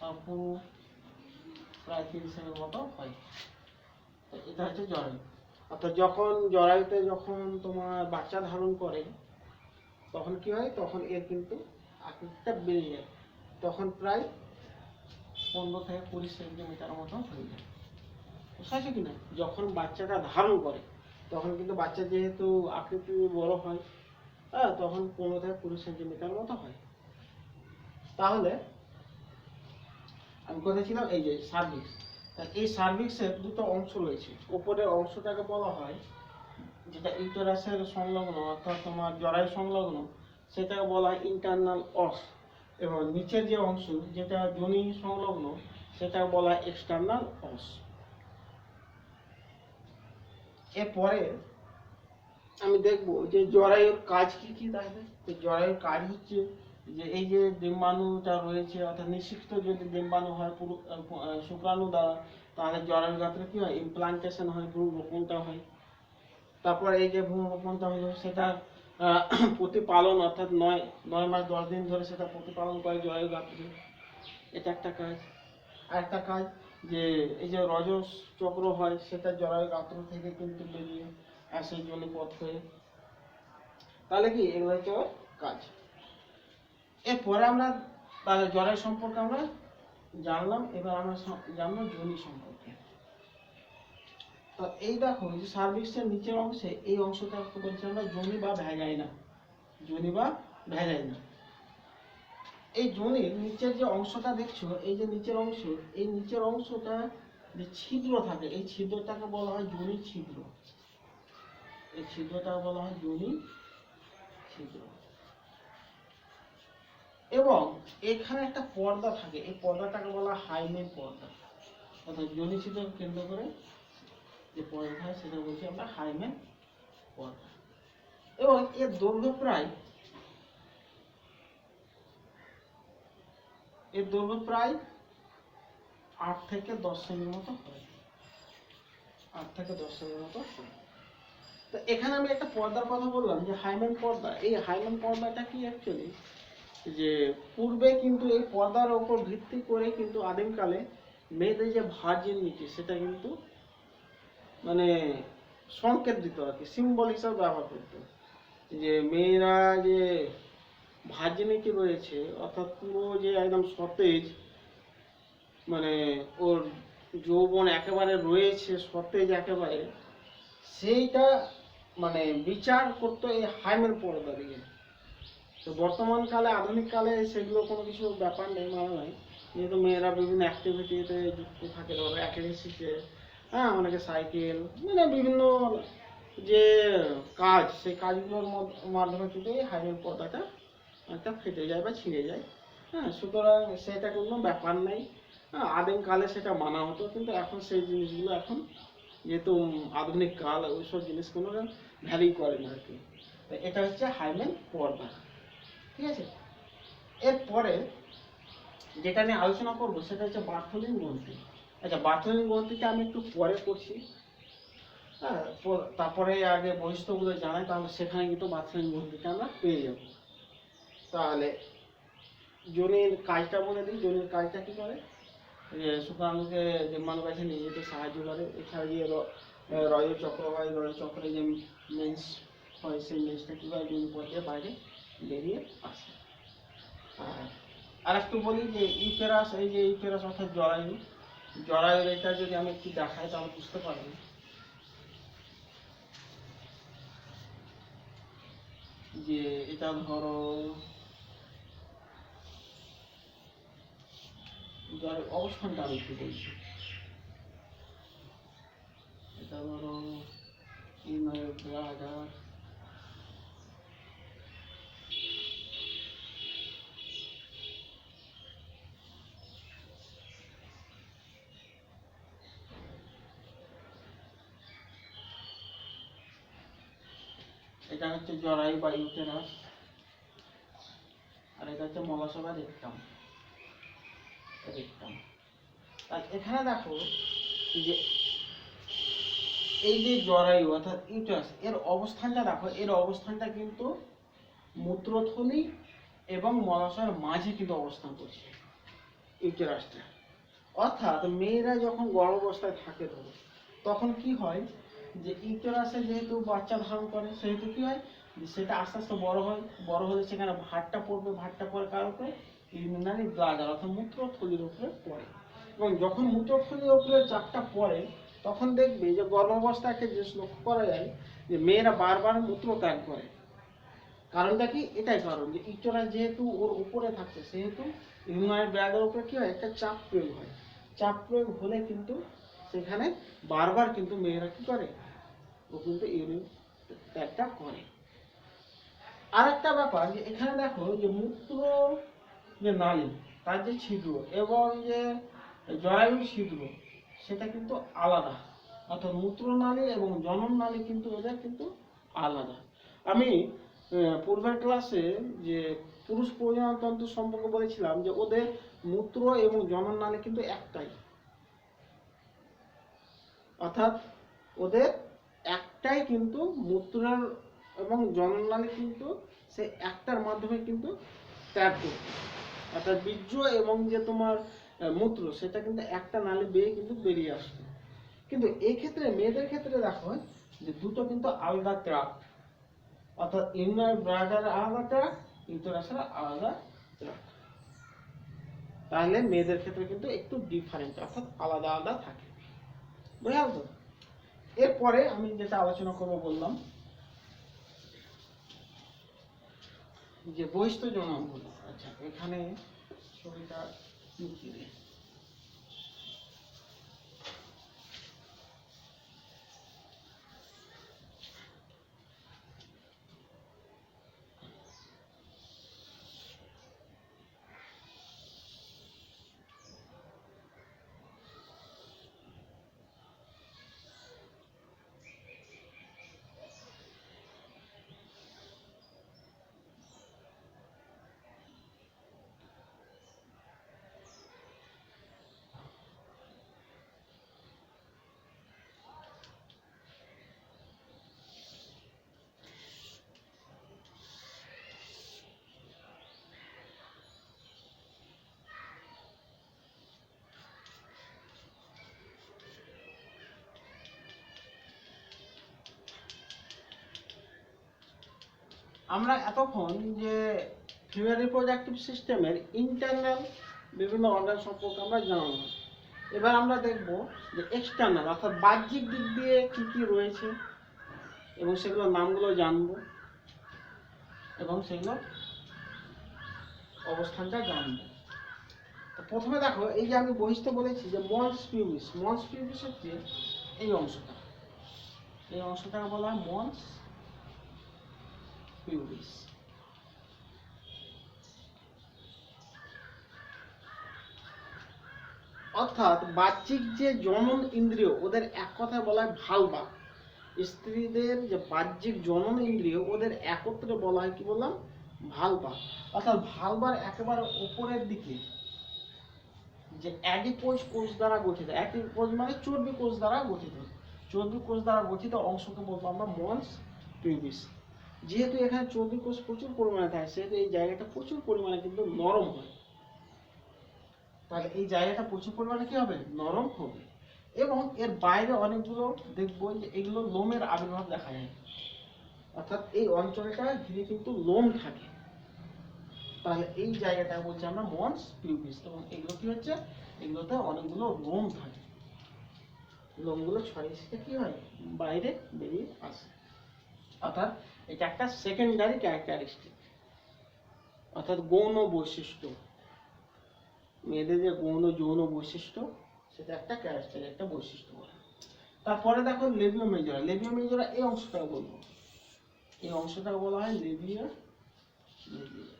আর পুরু প্রায় 3 সেমির মতো হয়। তো এটা হচ্ছে জরায়ু। অর্থাৎ যখন জরায়ুতে যখন তোমার বাচ্চা ধারণ করে তখন কি হয়, তখন এর কিন্তু আকৃতিটা বেড়ে যায়, তখন প্রায় 15 থেকে 20 সেন্টিমিটার মতো হয়ে যায়। বুঝতে পারছো কিনা, যখন বাচ্চাটা ধারণ করে তখন কিন্তু বাচ্চা যেহেতু আকৃতি বড় হয় হ্যাঁ, তখন 15 থেকে 20 সেন্টিমিটার মতো হয়। তাহলে আমি কোথায় ছিলাম, এই যে সার্ভিক্স। এই সার্ভিক্সের দুটো অংশ রয়েছে। উপরের অংশটাকে বলা হয়, যেটা ইউটেরাসের সংলগ্ন অর্থাৎ তোমার জরায়ু সংলগ্ন, সেটাকে বলা হয় ইন্টারনাল অস। এবং নিচের যে অংশ যেটা যোনি সংলগ্ন, সেটাকে বলা হয় এক্সটার্নাল অস। এরপরে আমি দেখব যে জরায়ুর কাজ কি কি থাকবে। জরায়ুর কাজ হচ্ছে যে এই যে ডিম্বাণুটা রয়েছে, অর্থাৎ নিষিক্ত যদি ডিম্বাণু হয় শুক্রাণু দ্বারা, তাহলে জরায়ুর গাত্রে কি হয়, ইমপ্লান্টেশন হয়, ভ্রূণরোপণটা হয়। তারপর এই যে ভ্রূণরোপণটা হলো, সেটা প্রতিপালন, অর্থাৎ 9 মাস 10 দিন ধরে সেটা প্রতিপালন করে জরায়ু গাত্রে। এটা একটা কাজ। আর একটা কাজ যে এই যে রজস চক্র হয়, সেটা জরায়ু গাত্র থেকে কিন্তু বেরিয়ে আসে যোনিপথ হয়ে। তাহলে কি এগুলো হচ্ছে কাজ। এরপরে আমরা তাহলে জরায়ু সম্পর্কে আমরা জানলাম। এবার আমরা জানবো যোনি সম্পর্কে। তো এই দেখো যে সার্ভিক্সের নিচের অংশে, এই অংশটাকে বলছি আমরা যোনি বা ভ্যাজাইনা। যোনি বা ভ্যাজাইনা। এই যোনির নিচের যে অংশটা দেখছো, এই যে নিচের অংশ, এই নিচের অংশটা যে ছিদ্র থাকে, এই ছিদ্রটাকে বলা হয় যোনি ছিদ্র। এই ছিদ্রটাকে বলা হয় যোনি ছিদ্র। এবং এখানে একটা পর্দা থাকে, এই পর্দাটাকে বলা হয় হাইমেন পর্দা। অর্থাৎ যোনি ছিদ্রকে কেন্দ্র করে যে পর্দা হয়, সেটা বলছি আমরা হাইমেন পর্দা। এবং এর দৈর্ঘ্য প্রায় 8 থেকে 10 সেমি মতো হয়। 8 থেকে 10 সেমি মতো হয়। তো এখানে আমি একটা পর্দার কথা বললাম যে হাইমেন পর্দা। এই হাইমেন পর্দাটা কি অ্যাকচুয়ালি, যে পূর্বে কিন্তু এই পর্দার ওপর ভিত্তি করে কিন্তু আদিমকালে মেয়েদের যে ভার্জিনিটি, সেটা কিন্তু মানে সংকেত দিত আর কি, সিম্বল হিসাবে ব্যবহার করতো। যে মেয়েরা যে ভার্জিনিটি রয়েছে, অর্থাৎ পুরো যে একদম সতেজ, মানে ওর যৌবন একেবারে রয়েছে সতেজ একেবারে, সেইটা মানে বিচার করতো এই হাইমেন পর্দা দিয়ে। তো বর্তমান কালে, আধুনিক কালে সেগুলো কোনো কিছু ব্যাপার নেই, মনে হয়। যেহেতু মেয়েরা বিভিন্ন অ্যাক্টিভিটিতে যুক্ত থাকে, ধরো একাডেমিতে, হ্যাঁ, অনেকে সাইকেল, মানে বিভিন্ন যে কাজ, সেই কাজগুলোর মাধ্যমে কিন্তু এই হাইমেন পর্দাটা একটা ফেটে যায় বা ছিঁড়ে যায়। হ্যাঁ, সুতরাং সেটা কোনো ব্যাপার নেই। হ্যাঁ, আদিমকালে সেটা মানা হতো, কিন্তু এখন সেই জিনিসগুলো, এখন যেহেতু আধুনিক কাল, ওইসব জিনিস কোনো ভ্যালি করে না আর কি। এটা হচ্ছে হাইমেন পর্দা। ঠিক আছে। এরপরে যেটা নিয়ে আলোচনা করবো, সেটা হচ্ছে বার্থলিন গ্রন্থি। আচ্ছা, বার্থলিন গ্রন্থিটা আমি একটু পরে করছি। হ্যাঁ, তারপরে আগে বৈশিষ্ট্যগুলো জানাই, তাহলে সেখানে কিন্তু বার্থলিন গ্রন্থিটা আমরা পেয়ে যাব। তাহলে যোনির কাজটা বলে দিই। যোনির কাজটা কি করে, যে শুক্রাণুকে ডিম্বাণু কাছে নিয়ে যেতে সাহায্য করে। এছাড়া যে রজো চক্র হয়, রজো চক্রে যে মেন্স হয়, সেই মেন্সটা কী হয়, যোনি পথে বাইরে বেরিয়ে আসে। আর একটু বলি যে ইউটেরাস, এই যে ইউটেরাস অর্থাৎ জরায়ু, জরায়ুর এটা যদি আমি একটু দেখাই তাহলে বুঝতে পারবেন। যে এটা ধরো জরায়ুর অবস্থানটা আমি একটু বলছি। এটা ধরো ব্লাডার, এটা হচ্ছে জরায়ু বা ইউটেরাস, আর এটা হচ্ছে মলাশয় বা রেকটাম। আর এখানে দেখো যে এই যে জরায়ু অর্থাৎ ইউটেরাস, এর অবস্থানটা দেখো, এর অবস্থানটা কিন্তু মূত্রথলি এবং মলাশয়ের মাঝে কিন্তু অবস্থান করছে ইউটেরাসটা। অর্থাৎ মেয়েরা যখন গর্ভাবস্থায় থাকে, ধরো তখন কি হয়, যে ইউটেরাসে যেহেতু বাচ্চা ধারণ করে, সেহেতু কি হয়, যে সেটা আস্তে আস্তে বড় হয়। বড় হলে সেখানে ভাতটা পড়বে, ভাতটা পরে কার উপরে, ইউরিনারি ব্লাডার অর্থাৎ মূত্রথলির উপরে পড়ে। এবং যখন মূত্রথলির উপরে চাপটা পড়ে, তখন দেখবে যে গর্ভাবস্থাকে যে লক্ষ্য করা যায় যে মেয়েরা বারবার মূত্র ত্যাগ করে। কারণটা কি? এটাই কারণ যে ইউটেরাস যেহেতু ওর উপরে থাকছে, সেহেতু ইউরিনারি ব্লাডারের উপরে কি হয়, একটা চাপ প্রয়োগ হয়। চাপ প্রয়োগ হলে কিন্তু সেখানে বারবার কিন্তু মেয়েরা কি করে, ও কিন্তু ইউরিন ত্যাগটা করে। আর একটা ব্যাপার যে এখানে দেখো যে মূত্র যে নালী, তার যে ছিদ্র এবং যে জরায়ুর ছিদ্র, সেটা কিন্তু আলাদা। অর্থাৎ মূত্রনালী এবং জনননালী কিন্তু ওদের কিন্তু আলাদা। আমি পূর্বের ক্লাসে যে পুরুষ প্রজননতন্ত্র সম্পর্কে বলেছিলাম যে ওদের মূত্র এবং জনননালী কিন্তু একটাই, অর্থাৎ ওদের একটাই কিন্তু মূত্রের এবং জনননালী কিন্তু সে একটার মাধ্যমে কিন্তু ত্যাগ করবে। অর্থাৎ বীর্য এবং যে তোমার মূত্র, সেটা কিন্তু একটা নালী বেয়ে কিন্তু বেরিয়ে আসবে। কিন্তু এই ক্ষেত্রে মেয়েদের ক্ষেত্রে দেখো যে দুটো কিন্তু আলাদা ট্রাক্ট, অর্থাৎ ইউরিনারি ব্লাডার আলাদা ট্রাক্ট, ইউটেরাসের আলাদা ট্রাক্ট। তাহলে মেয়েদের ক্ষেত্রে কিন্তু একটু ডিফারেন্ট, অর্থাৎ আলাদা আলাদা থাকে। বুঝা গেল? এরপরে আমি যেটা আলোচনা করবো বললাম যে বহিস্থ যৌনাঙ্গগুলো। আচ্ছা, এখানে ছবিটা মুছে দিই। আমরা এতক্ষণ যে ফিমেল রিপ্রোডাক্টিভ সিস্টেমের ইন্টারনাল বিভিন্ন অর্গান সম্পর্কে আমরা জানলাম। এবার আমরা দেখব যে এক্সটার্নাল, অর্থাৎ বাহ্যিক দিক দিয়ে কি কি রয়েছে এবং সেগুলোর নামগুলো জানব এবং সেগুলোর অবস্থানটা জানব। তো প্রথমে দেখো, এই যে আমি বহিস্থ বলেছি যে মন্স পিউবিস, মন্স পিউবিস হচ্ছে এই অংশটা, এই অংশটাকে বলা হয় মন্স পিউবিস। অর্থাৎ বাহ্যিক যে জনন ইন্দ্রিয়, ওদের এক কথায় বলা হয় ভালবা। স্ত্রীদের যে বাহ্যিক জনন ইন্দ্রিয়, ওদের একত্রে বলা হয় কি বললাম, ভালবা। অর্থাৎ ভালবার একেবারে উপরের দিকে যে অ্যাডিপোজ কোষ দ্বারা গঠিত, অ্যাডিপোজ মানে চর্বি কোষ দ্বারা গঠিত, চর্বি কোষ দ্বারা গঠিত অংশকে বলবো আমরা মন্স পিউবিস। যেহেতু এখানে চর্বি কোষ প্রচুর পরিমাণে থাকে, সেহেতু এই জায়গাটা প্রচুর পরিমাণে কিন্তু নরম হয়। তাহলে এই জায়গাটা প্রচুর পরিমাণে কি হবে, নরম হবে। এবং এর বাইরে অনেকগুলো দেখবো যে এগুলো লোমের আবির্ভাব দেখা যায়, অর্থাৎ এই অঞ্চলটা ঘিরে কিন্তু লোম থাকে। তাহলে এই জায়গাটা বলছি আমরা মন্স পিউবিস। এবং এগুলো কি হচ্ছে, এগুলোতে অনেকগুলো লোম থাকে, লোমগুলো ছড়িয়ে ছিটে কি হয়, বাইরে বেরিয়ে আসে। অর্থাৎ এটা একটা সেকেন্ডারি ক্যারেক্টারিস্টিক, অর্থাৎ গৌণ বৈশিষ্ট্য। মেয়েদের যে গৌণ যৌন বৈশিষ্ট্য, সেটা একটা ক্যারেক্টার, একটা বৈশিষ্ট্য বলে। তারপরে দেখো লেবিও মেজরা, লেবিও মেজরা এই অংশটাকে বলবো, এই অংশটাকে বলা হয় লেবিয়া মেজরা।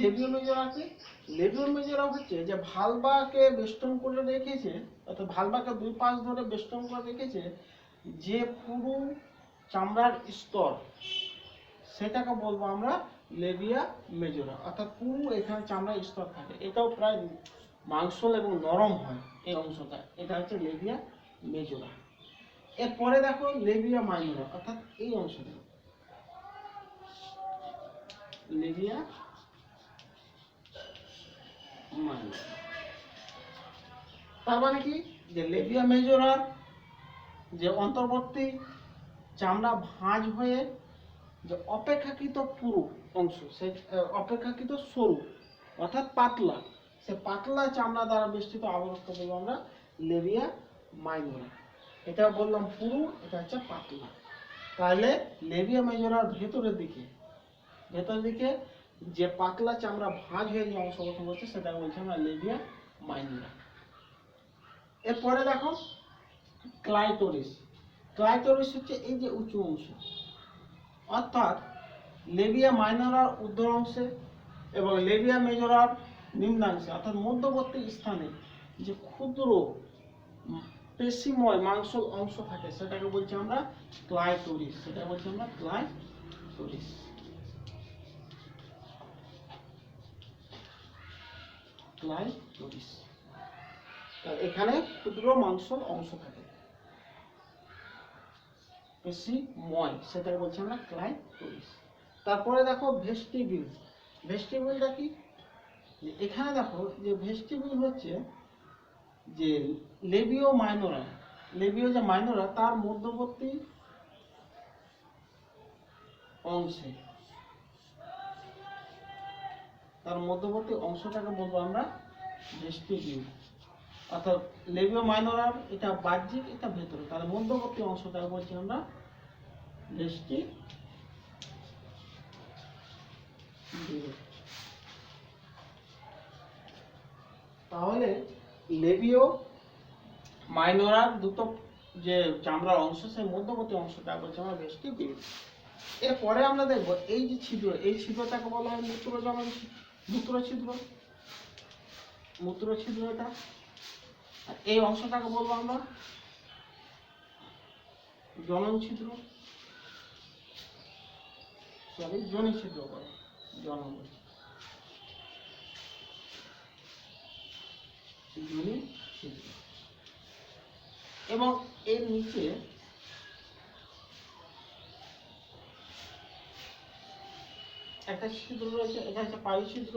লেবিও মেজরা কি? লেবিও মেজরা হচ্ছে যে ভালবাকে বেষ্টন করে রেখেছে, অর্থাৎ ভালবাকে দুই পাশ ধরে বেষ্টন করে রেখেছে যে পুরু চামড়ার স্তর, সেটাকে বলবো আমরা লেবিয়া মেজরা। অর্থাৎ পুরু এখানে চামড়ার স্তর থাকে, এটাও প্রায় মাংসল এবং নরম হয় এই অংশটা, এটা হচ্ছে লেবিয়া মেজরা। এরপরে দেখো লেবিয়া মাইনরা, অর্থাৎ এই অংশটা লেবিয়া মাইনরা। তার মানে কি, যে লেবিয়া মেজরার যে অন্তর্বর্তী চামড়া ভাঁজ হয়ে যে অপেক্ষাকৃত পুরু অংশ, সে অপেক্ষাকৃত সরু অর্থাৎ পাতলা, সে পাতলা চামড়া দ্বারা বেষ্টিত আবরণকে বলবো আমরা লেবিয়া মাইনরা। এটা বললাম পুরু, এটা হচ্ছে পাতলা। তাহলে লেবিয়া মেজরার ভেতরের দিকে যে পাতলা চামড়া ভাঁজ হয়ে যে অংশ কথা বলছে সেটা বলছে আমরা লেবিয়া মাইনরা। এরপরে দেখো ক্লাইটোরিস। ক্লাইটোরিস হচ্ছে এই যে উঁচু অংশ, অর্থাৎ লেবিয়া মাইনরার ঊর্ধ্ব অংশে এবং লেবিয়া মেজরার নিম্নাংশে অর্থাৎ মধ্যবর্তী স্থানে যে ক্ষুদ্র পেশিময় মাংসল অংশ থাকে সেটাকে বলছি আমরা ক্লাইটোরিস। সেটা বলছি আমরা ক্লাইটোরিস। ক্লাইটোরিস এখানে ক্ষুদ্র মাংসল অংশ থাকে পেশিময়, সেটাকে বলছি আমরা ক্লাইটোরিস। তারপরে দেখো ভেস্টিবিউল। ভেস্টিবিউলটা কি? এখানে দেখো যে ভেস্টিবিউল হচ্ছে যে লেবিও মাইনরা, লেবিও যে মাইনরা তার মধ্যবর্তী অংশে, তার মধ্যবর্তী অংশটাকে বলবো আমরা ভেস্টিবিউল। অর্থাৎ লেবিও মাইনরার এটা বাহ্যিক, এটা ভেতরে, তার মধ্যবর্তী অংশটাকে বলছি আমরা ভেস্টিবিউল। তাহলে লেবিও মাইনরার দুটো যে চামড়ার অংশ সেই মধ্যবর্তী অংশটা বলছি আমরা ভেস্টিবিউল। এরপরে আমরা দেখব এই যে ছিদ্র, এই ছিদ্রটাকে বলা হয় মূত্রছিদ্র এটা। আর এই অংশটাকে বলবো আমরা জননছিদ্র, সরি যোনিছিদ্র বলে, যোনিছিদ্র। এবং এর নিচে একটা ছিদ্র রয়েছে, এটা হচ্ছে পায়ু ছিদ্র।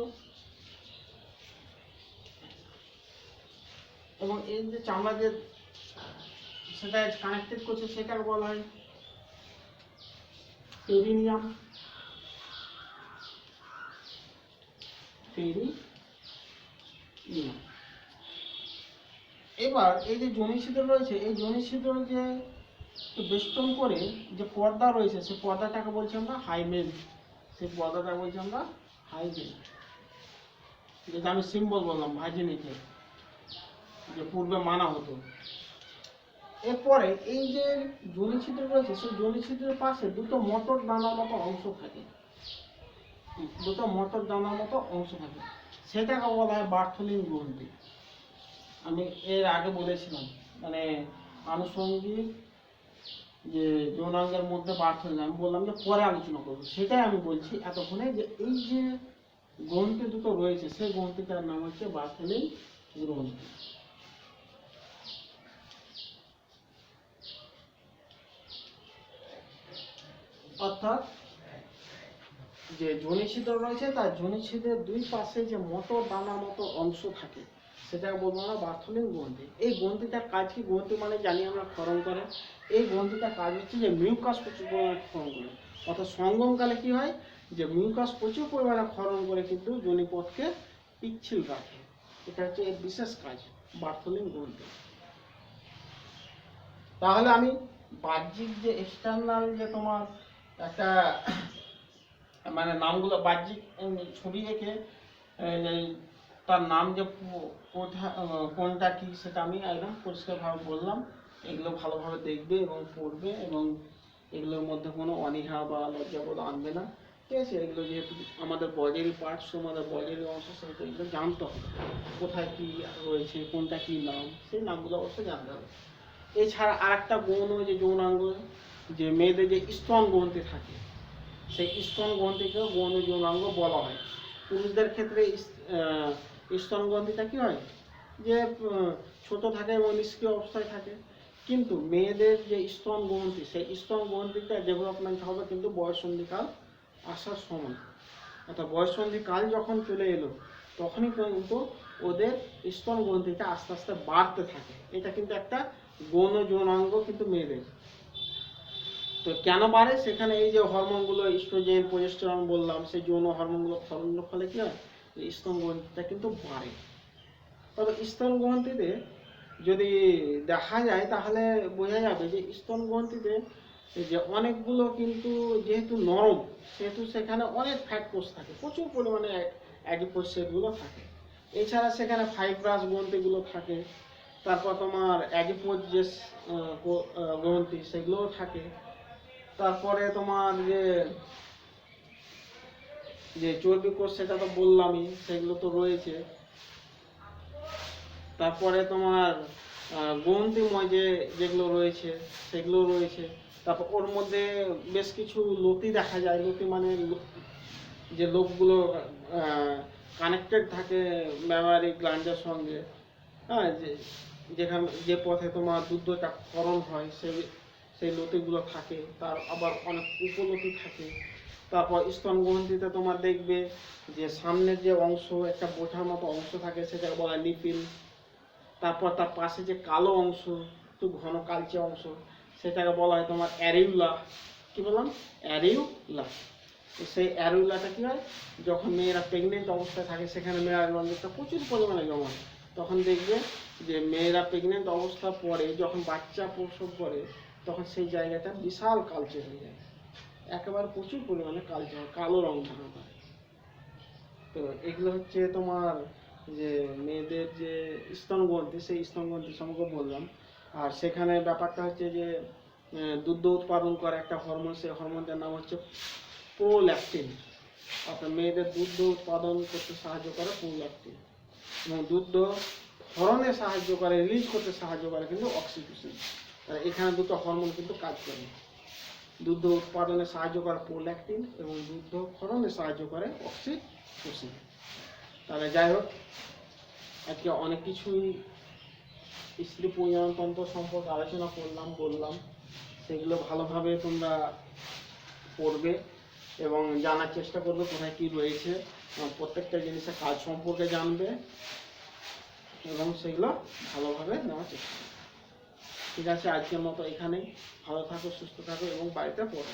এবং এই যে চামড়া যে সেটা কানেক্টেড করছে সেটাকে বলা হয় পেরিনিয়াম। এবার এই যে যোনিছিদ্র রয়েছে, এই যোনিছিদ্র যে বেষ্টন করে যে পর্দা রয়েছে সেই পর্দাটাকে বলছি আমরা হাইমেন। সেই পর্দাটাকে বলছি আমরা হাইমেন, যেটা আমি সিম্বল বললাম ভার্জিনিটি, যে পূর্বে মানা হতো। এরপরে এই যে যোনিছিদ্র রয়েছে সেই যোনিছিদ্রের পাশে দুটো মটর দানার মতো অংশ থাকে, সেটাকে বলা হয় বার্থলিন গ্রন্থি। আমি এর আগে বলেছিলাম মানে আনুষঙ্গিক যে যৌনাঙ্গের মধ্যে বার্থলিন, আমি বললাম যে পরে আলোচনা করবো, সেটাই আমি বলছি এতক্ষণে যে এই যে গ্রন্থি দুটো রয়েছে সেই গ্রন্থিটার নাম হচ্ছে বার্থলিন গ্রন্থি। অর্থাৎ যে যোনিছিদ্র রয়েছে তার যোনিছিদ্রের দুই পাশে যে মটর দানার মতো অংশ থাকে সেটাকে বলবো আমরা বার্থলিন গ্রন্থি। এই গ্রন্থিটার কাজ কি? গ্রন্থি মানে জানি আমরা ক্ষরণ করে। এই গ্রন্থিটার কাজ হচ্ছে যে মিউকাস প্রচুর পরিমাণে ক্ষরণ করে, অর্থাৎ সঙ্গমকালে কি হয় যে মিউকাস প্রচুর পরিমাণে ক্ষরণ করে কিন্তু যোনিপথকে পিচ্ছিল রাখে। এটা হচ্ছে এর বিশেষ কাজ বার্থলিন গ্রন্থি। তাহলে আমি বাহ্যিক যে এক্সটার্নাল যে তোমার একটা মানে নামগুলো বাহ্যিক ছবি এঁকে তার নাম যে কোনটা কি সেটা আমি একদম পরিষ্কারভাবে বললাম। এগুলো ভালোভাবে দেখবে এবং পড়বে এবং এগুলোর মধ্যে কোনো অনীহা বা লজ্জাবোধ আনবে না, ঠিক আছে? এগুলো যেহেতু আমাদের বডির পার্টস, আমাদের বডির অংশ, সেহেতু এগুলো জানতে হবে কোথায় কি রয়েছে, কোনটা কি নাম, সেই নামগুলো অবশ্যই জানতে হবে। এছাড়া আর একটা গৌণ যে যৌনাঙ্গ যে মেয়েদের যে স্তন গ্রন্থি থাকে সেই স্তন গ্রন্থিকেও গৌণ যৌনাঙ্গ বলা হয়। পুরুষদের ক্ষেত্রে স্তন গ্রন্থিটা কি হয় যে ছোট থাকে এবং নিষ্ক্রিয় অবস্থায় থাকে, কিন্তু মেয়েদের যে স্তন গ্রন্থি সেই স্তন গ্রন্থিটা ডেভেলপমেন্ট হবে কিন্তু বয়ঃসন্ধিকাল আসার সময়, অর্থাৎ বয়ঃসন্ধিকাল যখন চলে এলো তখনই কিন্তু ওদের স্তন গ্রন্থিটা আস্তে আস্তে বাড়তে থাকে। এটা কিন্তু একটা গৌণ যৌনাঙ্গ কিন্তু মেয়েদের। তো কেন বাড়ে? সেখানে এই যে হরমোনগুলো ইস্ট্রোজেন, প্রোজেস্টেরন বললাম, সেই যৌন হরমোনগুলো ক্ষরণের ফলে কি হয়, এই স্তন গ্রন্থিটা কিন্তু বাড়ে। তবে স্তন গ্রন্থিতে যদি দেখা যায় তাহলে বোঝা যাবে যে স্তন গ্রন্থিতে যে অনেকগুলো কিন্তু যেহেতু নরম, সেহেতু সেখানে অনেক ফ্যাট কোষ থাকে, প্রচুর পরিমাণে অ্যাডিপোজ সেটগুলো থাকে। এছাড়া সেখানে ফাইব্রাস গ্রন্থিগুলো থাকে, তারপর তোমার অ্যাডিপোজ যে গ্রন্থি সেগুলোও থাকে। তারপরে তোমার যে যে চর্বি কোষ, সেটা তো বললামই, সেগুলো তো রয়েছে। তারপরে তোমার গ্রন্থিময় যেগুলো রয়েছে সেগুলো রয়েছে। তারপর ওর মধ্যে বেশ কিছু লতি দেখা যায়। লতি মানে যে লোকগুলো কানেক্টেড থাকে মেমারি গ্ল্যান্ডের সঙ্গে, হ্যাঁ, যেখানে যে পথে তোমার দুধটা ক্ষরণ হয় সেই লতিগুলো থাকে। তার আবার অনেক উপলতি থাকে। তারপর স্তন গ্রন্থিতে তোমার দেখবে যে সামনের যে অংশ, একটা বোঝার মতো অংশ থাকে, সেটাকে বলা হয় নিপিল। তারপর তার পাশে যে কালো অংশ, একটু ঘন কালচে অংশ, সেটাকে বলা হয় তোমার অ্যারিউলা। কি বললাম? অ্যারিউলা। তো সেই অ্যারিউলাটা কি হয়, যখন মেয়েরা প্রেগনেন্ট অবস্থায় থাকে, সেখানে মেয়েরা রঞ্জকটা প্রচুর পরিমাণে জমা হয়। তখন দেখবে যে মেয়েরা প্রেগনেন্ট অবস্থার পরে যখন বাচ্চা প্রসব করে, তখন সেই জায়গাটা বিশাল কালচে হয়ে যায়, একেবারে প্রচুর পরিমাণে কালচে হয়, কালো রং ধারণ করে। তো এগুলো হচ্ছে তোমার যে মেয়েদের যে স্তন গ্রন্থি, সেই স্তন গ্রন্থি সম্পর্কে বললাম। আর সেখানে ব্যাপারটা হচ্ছে যে দুধ উৎপাদন করে একটা হরমোন, সেই হরমোনটার নাম হচ্ছে প্রোল্যাকটিন। অর্থাৎ মেয়েদের দুধ উৎপাদন করতে সাহায্য করে প্রোল্যাকটিন, এবং দুধ ক্ষরণে সাহায্য করে, রিলিজ করতে সাহায্য করে কিন্তু অক্সিটোসিন। এখানে দুটো হরমোন কিন্তু কাজ করে। দুধ উৎপাদনে সাহায্য করে প্রোল্যাকটিন এবং দুধ ক্ষরণে সাহায্য করে অক্সিটোসিন। তাহলে যাই হোক, আজকে অনেক কিছুই স্ত্রী প্রজননতন্ত্র সম্পর্কে আলোচনা করলাম, বললাম। সেগুলো ভালোভাবে তোমরা পড়বে এবং জানার চেষ্টা করবে কোথায় কী রয়েছে, প্রত্যেকটা জিনিসের কাজ সম্পর্কে জানবে এবং সেগুলো ভালোভাবে নেওয়ার চেষ্টা করবে। ঠিক আছে, আজকের মতো এখানেই। ভালো থাকো, সুস্থ থাকো এবং বাড়িতে পড়ো।